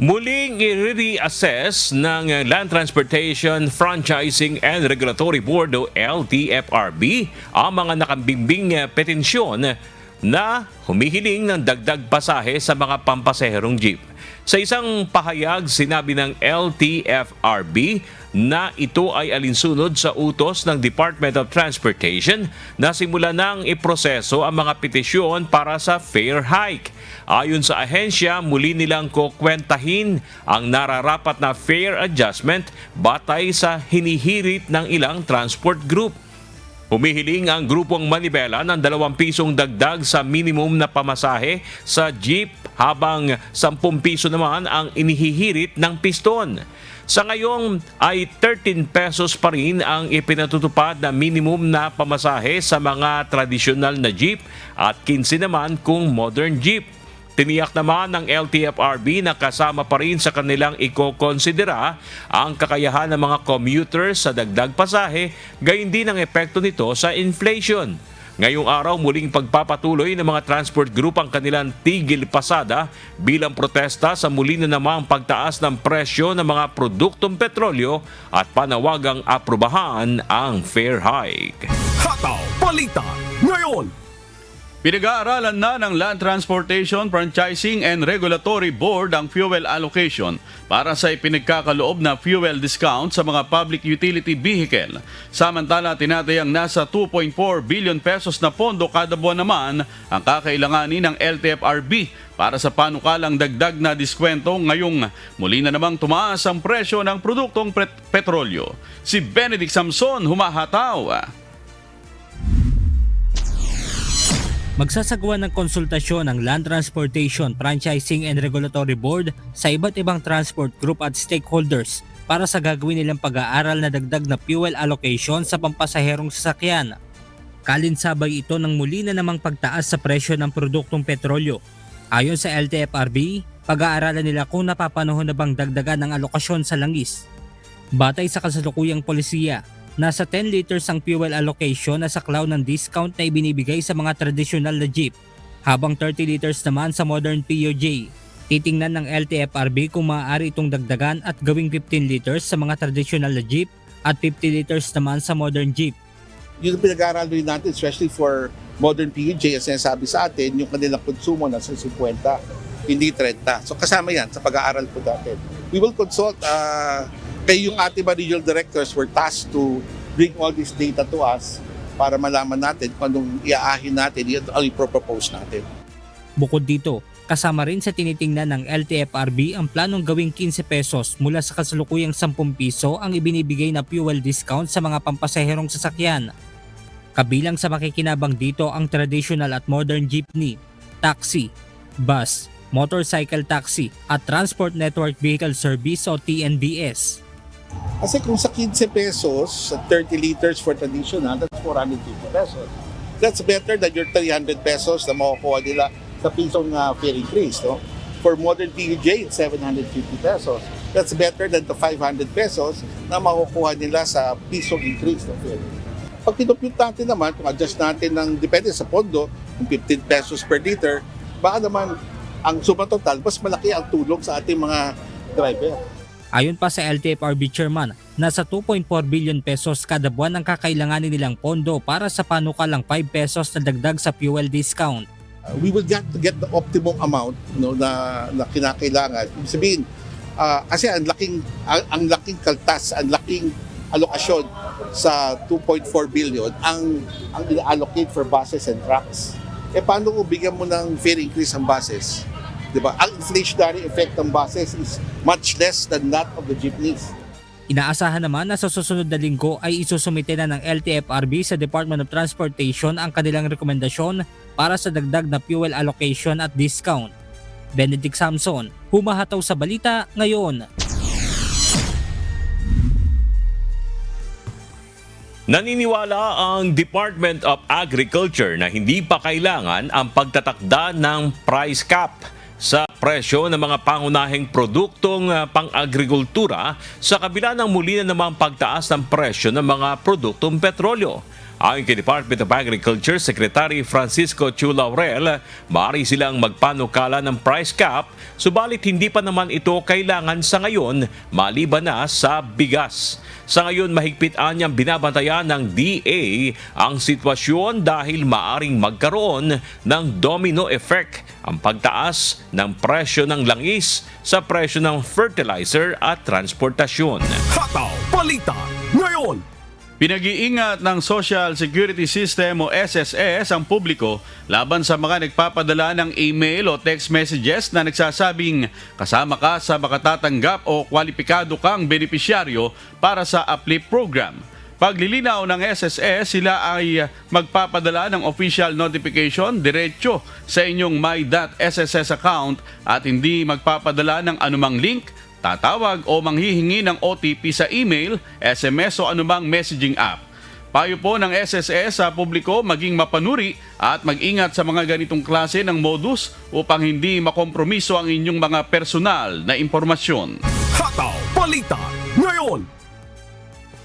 Muling i-reassess ng Land Transportation Franchising and Regulatory Board o LTFRB ang mga nakabingbing petensyon na humihiling ng dagdag pasahe sa mga pampasaherong jeep. Sa isang pahayag, sinabi ng LTFRB na ito ay alinsunod sa utos ng Department of Transportation na simula nang iproseso ang mga petisyon para sa fare hike. Ayon sa ahensya, muli nilang kukwentahin ang nararapat na fare adjustment batay sa hinihirit ng ilang transport group. Humihiling ang grupong Manibela ng 2 pisong dagdag sa minimum na pamasahe sa jeep habang 10 piso naman ang inihihirit ng piston. Sa ngayon ay 13 pesos pa rin ang ipinatutupad na minimum na pamasahe sa mga tradisyonal na jeep at 15 naman kung modern jeep. Tiniyak naman ng LTFRB na kasama pa rin sa kanilang iko-konsidera ang kakayahan ng mga commuters sa dagdag pasahe, gayon din ang epekto nito sa inflation. Ngayong araw, muling pagpapatuloy ng mga transport group ang kanilang tigil pasada bilang protesta sa muli na namang pagtaas ng presyo ng mga produktong petrolyo at panawagang aprobahan ang fare hike. Hataw Balita Ngayon. Pinag-aaralan na ng Land Transportation Franchising and Regulatory Board ang fuel allocation para sa ipinagkakaloob na fuel discount sa mga public utility vehicle. Samantala, tinatayang nasa 2.4 billion pesos na pondo kada buwan naman ang kakailanganin ng LTFRB para sa panukalang dagdag na diskwento ngayong muli na namang tumaas ang presyo ng produktong petrolyo. Si Benedict Samson, humahataw. Magsasagawa ng konsultasyon ng Land Transportation Franchising and Regulatory Board sa iba't ibang transport group at stakeholders para sa gagawin nilang pag-aaral na dagdag na fuel allocation sa pampasaherong sasakyan. Kalinsabay ito ng muli na namang pagtaas sa presyo ng produktong petrolyo. Ayon sa LTFRB, pag-aaralan nila kung napapanahon na bang dagdagan ng alokasyon sa langis. Batay sa kasalukuyang polisiya, nasa 10 liters ang fuel allocation na saklaw ng discount na ibinibigay sa mga tradisyonal na jeep, habang 30 liters naman sa modern POJ. Titingnan ng LTFRB kung maaari itong dagdagan at gawing 15 liters sa mga tradisyonal na jeep at 50 liters naman sa modern jeep. Yung pinag-aaral rin natin, especially for modern PUJ, as sinasabi sa atin, yung kanilang konsumo nasa 50, hindi 30. So kasama yan sa pag-aaral po natin. We will consult, kayo yung ating regional directors were tasked to bring all this data to us para malaman natin kung anong iaahin natin, ang ipropropose natin. Bukod dito, kasama rin sa tinitingnan ng LTFRB ang planong gawing 15 pesos mula sa kasalukuyang 10 piso ang ibinibigay na fuel discount sa mga pampasaherong sasakyan. Kabilang sa makikinabang dito ang traditional at modern jeepney, taxi, bus, motorcycle taxi at Transport Network Vehicle Service o TNVS. Kasi kung sa 15 pesos, 30 liters for traditional, that's 450 pesos. That's better than your 300 pesos na makukuha nila sa pisong fare increase. No? For modern PUJ, it's 750 pesos. That's better than the 500 pesos na makukuha nila sa pisong increase ng fare. Pag kinupute natin naman, kung adjust natin ng depende sa pondo, kung 15 pesos per liter, baka naman ang suma total, mas malaki ang tulong sa ating mga driver. Ayon pa sa LTFRB Chairman, nasa 2.4 billion pesos kada buwan ang kakailanganin nilang pondo para sa panukalang 5 pesos na dagdag sa fuel discount. We will get to get the optimum amount na kinakailangan. Ibig sabihin, kasi ang laking kaltas, ang laking alokasyon sa 2.4 billion ang ina-allocate for buses and trucks. Paano kung bigyan mo ng fare increase ang buses? Diba? Ang inflationary effect ng buses is much less than that of the jeepneys. Inaasahan naman na sa susunod na linggo ay isusumite na ng LTFRB sa Department of Transportation ang kanilang rekomendasyon para sa dagdag na fuel allocation at discount. Benedict Samson, humahataw sa balita ngayon. Naniniwala ang Department of Agriculture na hindi pa kailangan ang pagtatakda ng price cap sa presyo ng mga pangunahing produktong pang-agrikultura sa kabila ng muli na namang pagtaas ng presyo ng mga produktong petrolyo. Ayon kay Department of Agriculture Secretary Francisco Chu Laurel, maaari silang magpanukala ng price cap, subalit hindi pa naman ito kailangan sa ngayon maliban na sa bigas. Sa ngayon, mahigpitan niyang binabantayan ng DA ang sitwasyon dahil maaring magkaroon ng domino effect ang pagtaas ng presyo ng langis sa presyo ng fertilizer at transportasyon. Hataw Balita ngayon. Pinag-iingat ng Social Security System o SSS ang publiko laban sa mga nagpapadala ng email o text messages na nagsasabing kasama ka sa makatatanggap o kwalipikado kang benepisyaryo para sa UPLIFT program. Paglilinaw ng SSS, sila ay magpapadala ng official notification diretso sa inyong my.sss account at hindi magpapadala ng anumang link, tatawag o manghihingi ng OTP sa email, SMS o anumang messaging app. Payo po ng SSS sa publiko maging mapanuri at mag-ingat sa mga ganitong klase ng modus upang hindi makompromiso ang inyong mga personal na impormasyon. Hataw Balita ngayon.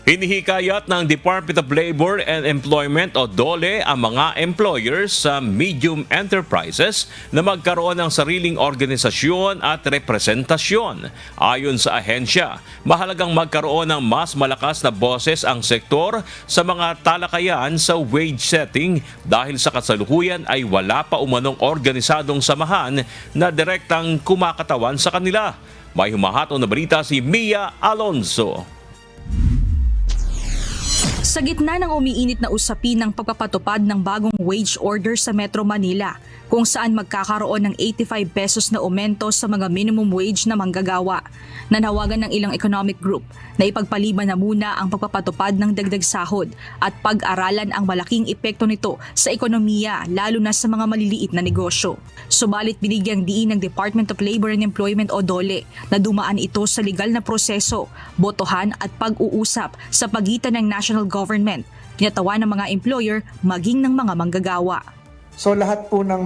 Hinihikayat ng Department of Labor and Employment o DOLE ang mga employers sa medium enterprises na magkaroon ng sariling organisasyon at representasyon. Ayon sa ahensya, mahalagang magkaroon ng mas malakas na boses ang sektor sa mga talakayan sa wage setting dahil sa kasalukuyan ay wala pa umanong organisadong samahan na direktang kumakatawan sa kanila. May humahatol na balita si Mia Alonso. Sa gitna ng umiinit na usapin ng pagpapatupad ng bagong wage order sa Metro Manila, kung saan magkakaroon ng 85 pesos na aumento sa mga minimum wage na manggagawa. Nanawagan ng ilang economic group na ipagpaliban na muna ang pagpapatupad ng dagdag sahod at pag-aralan ang malaking epekto nito sa ekonomiya lalo na sa mga maliliit na negosyo. Subalit binigyang diin ng Department of Labor and Employment o DOLE na dumaan ito sa legal na proseso, botohan at pag-uusap sa pagitan ng national government, tinatawan ng mga employer maging ng mga manggagawa. So lahat po ng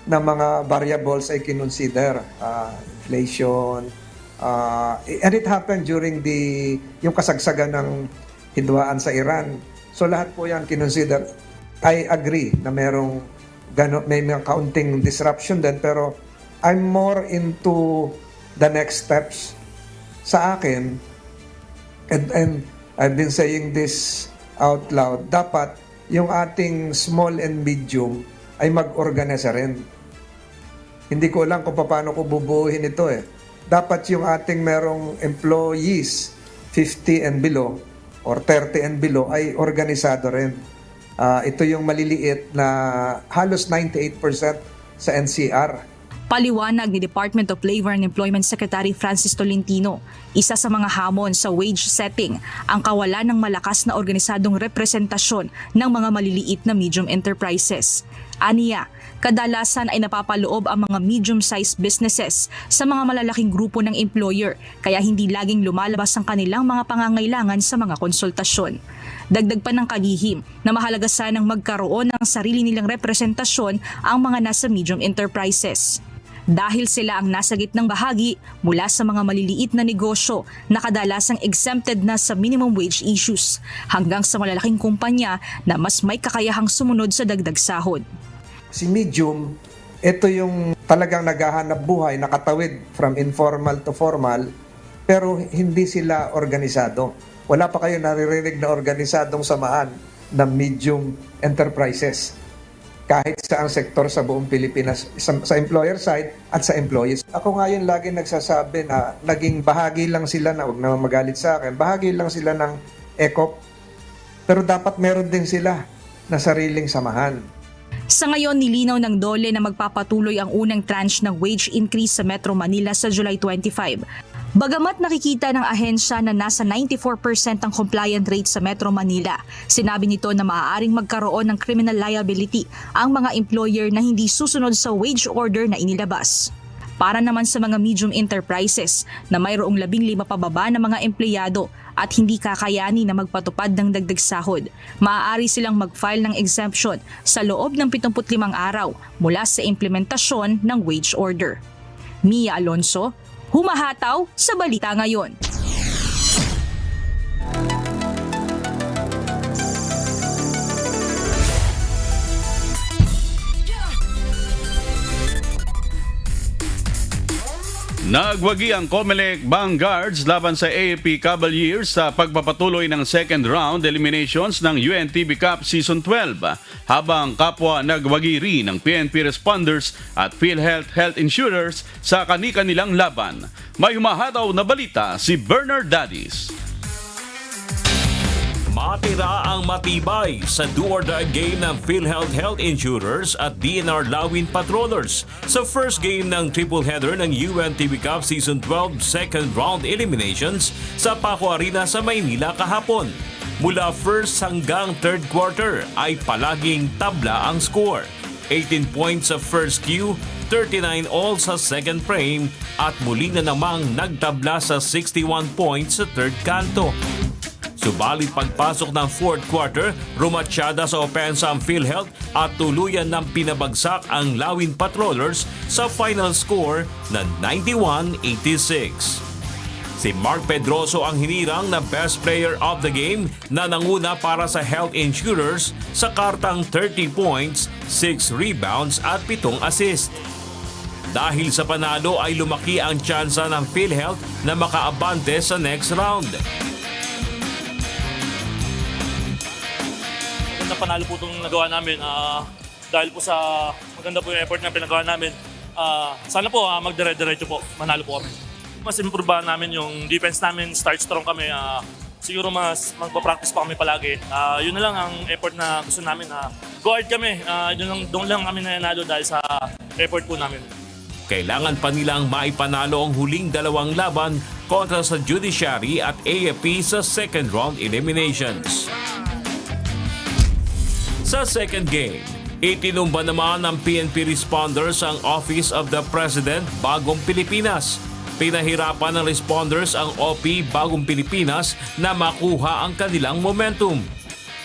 mga variables ay kinonsider, inflation, and it happened during yung kasagsagan ng hidwaan sa Iran. So lahat po yan kinonsider. I agree na may mga kaunting disruption din, pero I'm more into the next steps. Sa akin, and I've been saying this out loud, dapat yung ating small and medium ay mag-organisa rin. Hindi ko alam kung paano ko bubuuhin ito eh. Dapat yung ating merong employees 50 and below or 30 and below ay organisado rin. Ito yung maliliit na halos 98% sa NCR. Paliwanag ni Department of Labor and Employment Secretary Francis Tolentino, isa sa mga hamon sa wage setting ang kawalan ng malakas na organisadong representasyon ng mga maliliit na medium enterprises. Aniya, kadalasan ay napapaloob ang mga medium-sized businesses sa mga malalaking grupo ng employer kaya hindi laging lumalabas ang kanilang mga pangangailangan sa mga konsultasyon. Dagdag pa ng kalihim na mahalaga sanang magkaroon ng sarili nilang representasyon ang mga nasa medium enterprises. Dahil sila ang nasa gitnang bahagi mula sa mga maliliit na negosyo na kadalasang exempted na sa minimum wage issues hanggang sa malalaking kumpanya na mas may kakayahang sumunod sa dagdag sahod. Si medium, ito yung talagang naghahanap buhay, nakatawid from informal to formal, pero hindi sila organisado. Wala pa kayo naririnig na organisadong samahan ng medium enterprises. Kahit sa ang sektor sa buong Pilipinas, sa employer side at sa employees. Ako nga yun lagi nagsasabi na naging bahagi lang sila na, huwag na magalit sa akin, bahagi lang sila ng ECOP, pero dapat meron din sila na sariling samahan. Sa ngayon, nilinaw ng DOLE na magpapatuloy ang unang tranche ng wage increase sa Metro Manila sa July 25. Bagamat nakikita ng ahensya na nasa 94% ang compliant rate sa Metro Manila, sinabi nito na maaaring magkaroon ng criminal liability ang mga employer na hindi susunod sa wage order na inilabas. Para naman sa mga medium enterprises na mayroong 15 pababa na mga empleyado at hindi kakayani na magpatupad ng dagdag sahod, maaari silang mag-file ng exemption sa loob ng 75 araw mula sa implementasyon ng wage order. Mia Alonso, humahataw sa Balita Ngayon. Nagwagi ang Comelec Vanguards laban sa AFP Cavaliers sa pagpapatuloy ng second round eliminations ng UNTV Cup Season 12, habang kapwa nagwagi rin ng PNP Responders at PhilHealth Health Insurers sa kani-kanilang laban. May humahataw na balita si Bernard Dadis. Matira ang matibay sa do-or-die game ng PhilHealth Health Insurers at DNR Lawin Patrollers sa first game ng triple header ng UNTV Cup Season 12 second round eliminations sa Paco Arena sa Maynila kahapon. Mula first hanggang third quarter ay palaging tabla ang score. 18 points sa first Q, 39 all sa second frame at muli na namang nagtabla sa 61 points sa third kanto. Subalit pagpasok ng fourth quarter, rumatsyada sa opensa ang PhilHealth at tuluyan ng pinabagsak ang Lawin Patrollers sa final score na 91-86. Si Mark Pedroso ang hinirang na best player of the game na nanguna para sa Health Insurers sa kartang 30 points, 6 rebounds at 7 assist. Dahil sa panalo ay lumaki ang tsansa ng PhilHealth na makaabante sa next round. Panalo po itong nagawa namin dahil po sa maganda po yung effort na pinagawa namin. Sana po magdire-diretso po, manalo po kami. Mas improve namin yung defense namin, start strong kami. siguro mas magpa-practice pa kami palagi. Yun na lang ang effort na gusto namin. Go hard kami. Doon lang kami nanalo dahil sa effort po namin. Kailangan pa nilang maipanalo ang huling dalawang laban kontra sa Judiciary at AFP sa second round eliminations. Sa second game, itinumba naman ng PNP responders ang Office of the President Bagong Pilipinas. Pinahirapan ng responders ang OP Bagong Pilipinas na makuha ang kanilang momentum.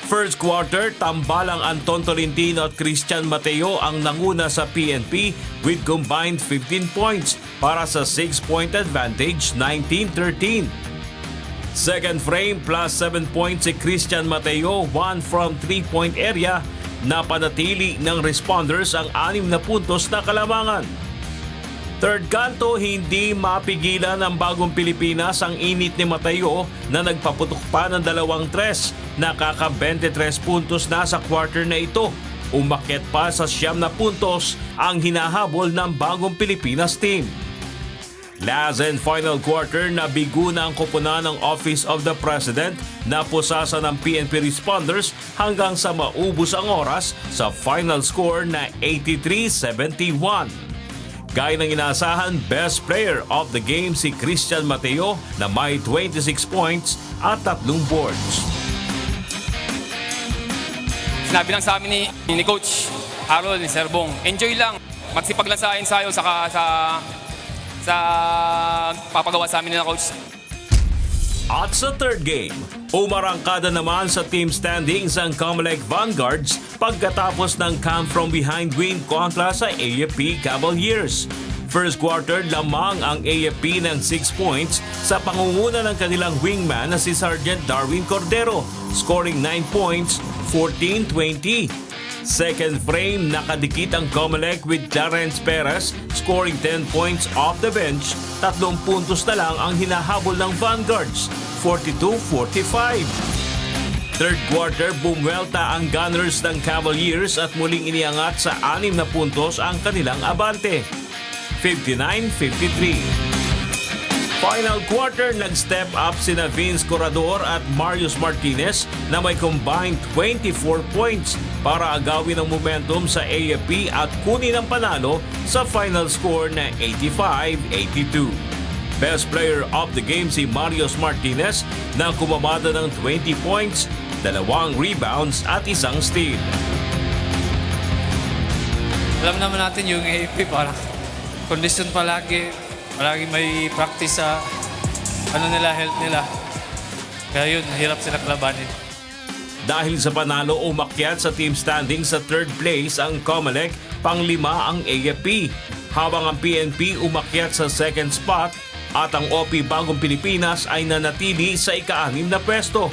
First quarter, tambalang Anton Tolentino at Christian Mateo ang nanguna sa PNP with combined 15 points para sa 6-point advantage, 19-13. Second frame, plus 7 points si Christian Mateo, 1 from 3-point area, napanatili ng responders ang 6 na puntos na kalamangan. Third kanto, hindi mapigilan ng Bagong Pilipinas ang init ni Mateo na nagpaputok pa ng 2 tres. Nakaka-23 puntos na sa quarter na ito. Umakyat pa sa 9 na puntos ang hinahabol ng Bagong Pilipinas team. Last and final quarter, nabigo na ang koponan ng Office of the President na pusasa ng PNP responders hanggang sa maubos ang oras sa final score na 83-71. Gaya ng inaasahan, best player of the game si Christian Mateo na may 26 points at 3 boards. Sinabi lang sa amin ni Coach Harold, ni Sir Bong, enjoy lang. Magsipag lang sa ensayo sa papagawa sa amin na Coach. At sa third game, umarangkada naman sa team standings ang Comelec Vanguards pagkatapos ng come from behind win kontra sa AFP Cavaliers. First quarter, lamang ang AFP ng 6 points sa pangunguna ng kanilang wingman na si Sergeant Darwin Cordero, scoring 9 points, 14-20. Second frame, nakadikit ang Comelec with Clarence Perez scoring 10 points off the bench. 3 puntos na lang ang hinahabol ng Vanguards, 42-45. Third quarter, bumwelta ang Gunners ng Cavaliers at muling iniangat sa 6 na puntos ang kanilang abante, 59-53. Final quarter, nag-step up sina Vince Corrador at Marius Martinez na may combined 24 points para agawin ang momentum sa AFP at kunin ang panalo sa final score na 85-82. Best player of the game si Marius Martinez na kumamada ng 20 points, 2 rebounds at 1 steal. Alam naman natin yung AFP parang condition palagi may practice sa health nila. Kaya yun, hirap sila kalabanin. Dahil sa panalo, umakyat sa team standing sa third place ang Comelec, pang-5 ang AFP, habang ang PNP umakyat sa second spot at ang OP Bagong Pilipinas ay nanatili sa ika-6 na pwesto.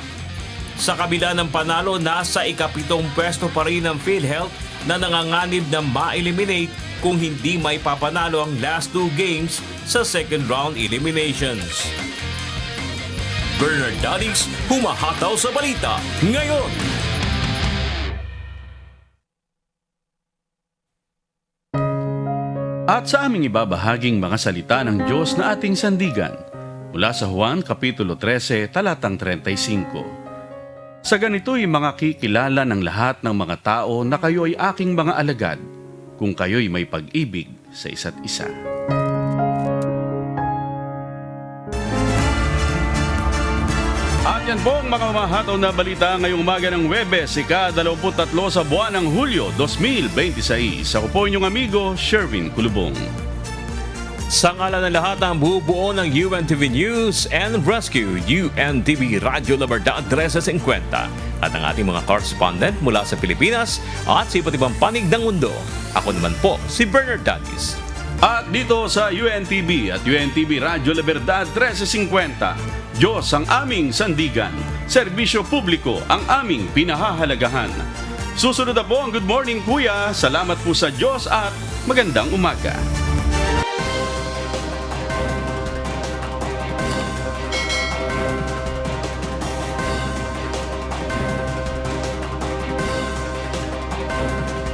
Sa kabila ng panalo, nasa ika-7 pwesto pa rin ang PhilHealth na nanganganib na ma-eliminate kung hindi may papanalo ang last 2 games sa second round eliminations. Bernard Dalis, humahataw sa balita ngayon. At sa aming ibabahaging mga salita ng Diyos na ating sandigan, mula sa Juan Kapitulo 13, talatang 35. Sa ganito'y makikilala ng lahat ng mga tao na kayo ay aking mga alagad, kung kayo'y may pag-ibig sa isa't isa. At yan po ang makamahataw na balita ngayong umaga ng Huwebes, ika-23 sa buwan ng Hulyo 2026. Ako po inyong amigo, Sherwin Kulubong. Sa ngalan ng lahat ng bubuo ng UNTV News and Rescue, UNTV Radio La Verdad 1350 at ang ating mga correspondent mula sa Pilipinas at sa iba't ibang panig ng mundo. Ako naman po si Bernard Dalis. At dito sa UNTV at UNTV Radio La Verdad 1350, Diyos ang aming sandigan, serbisyo publiko ang aming pinahahalagahan. Susunod na po ang Good Morning Kuya. Salamat po sa Diyos at magandang umaga.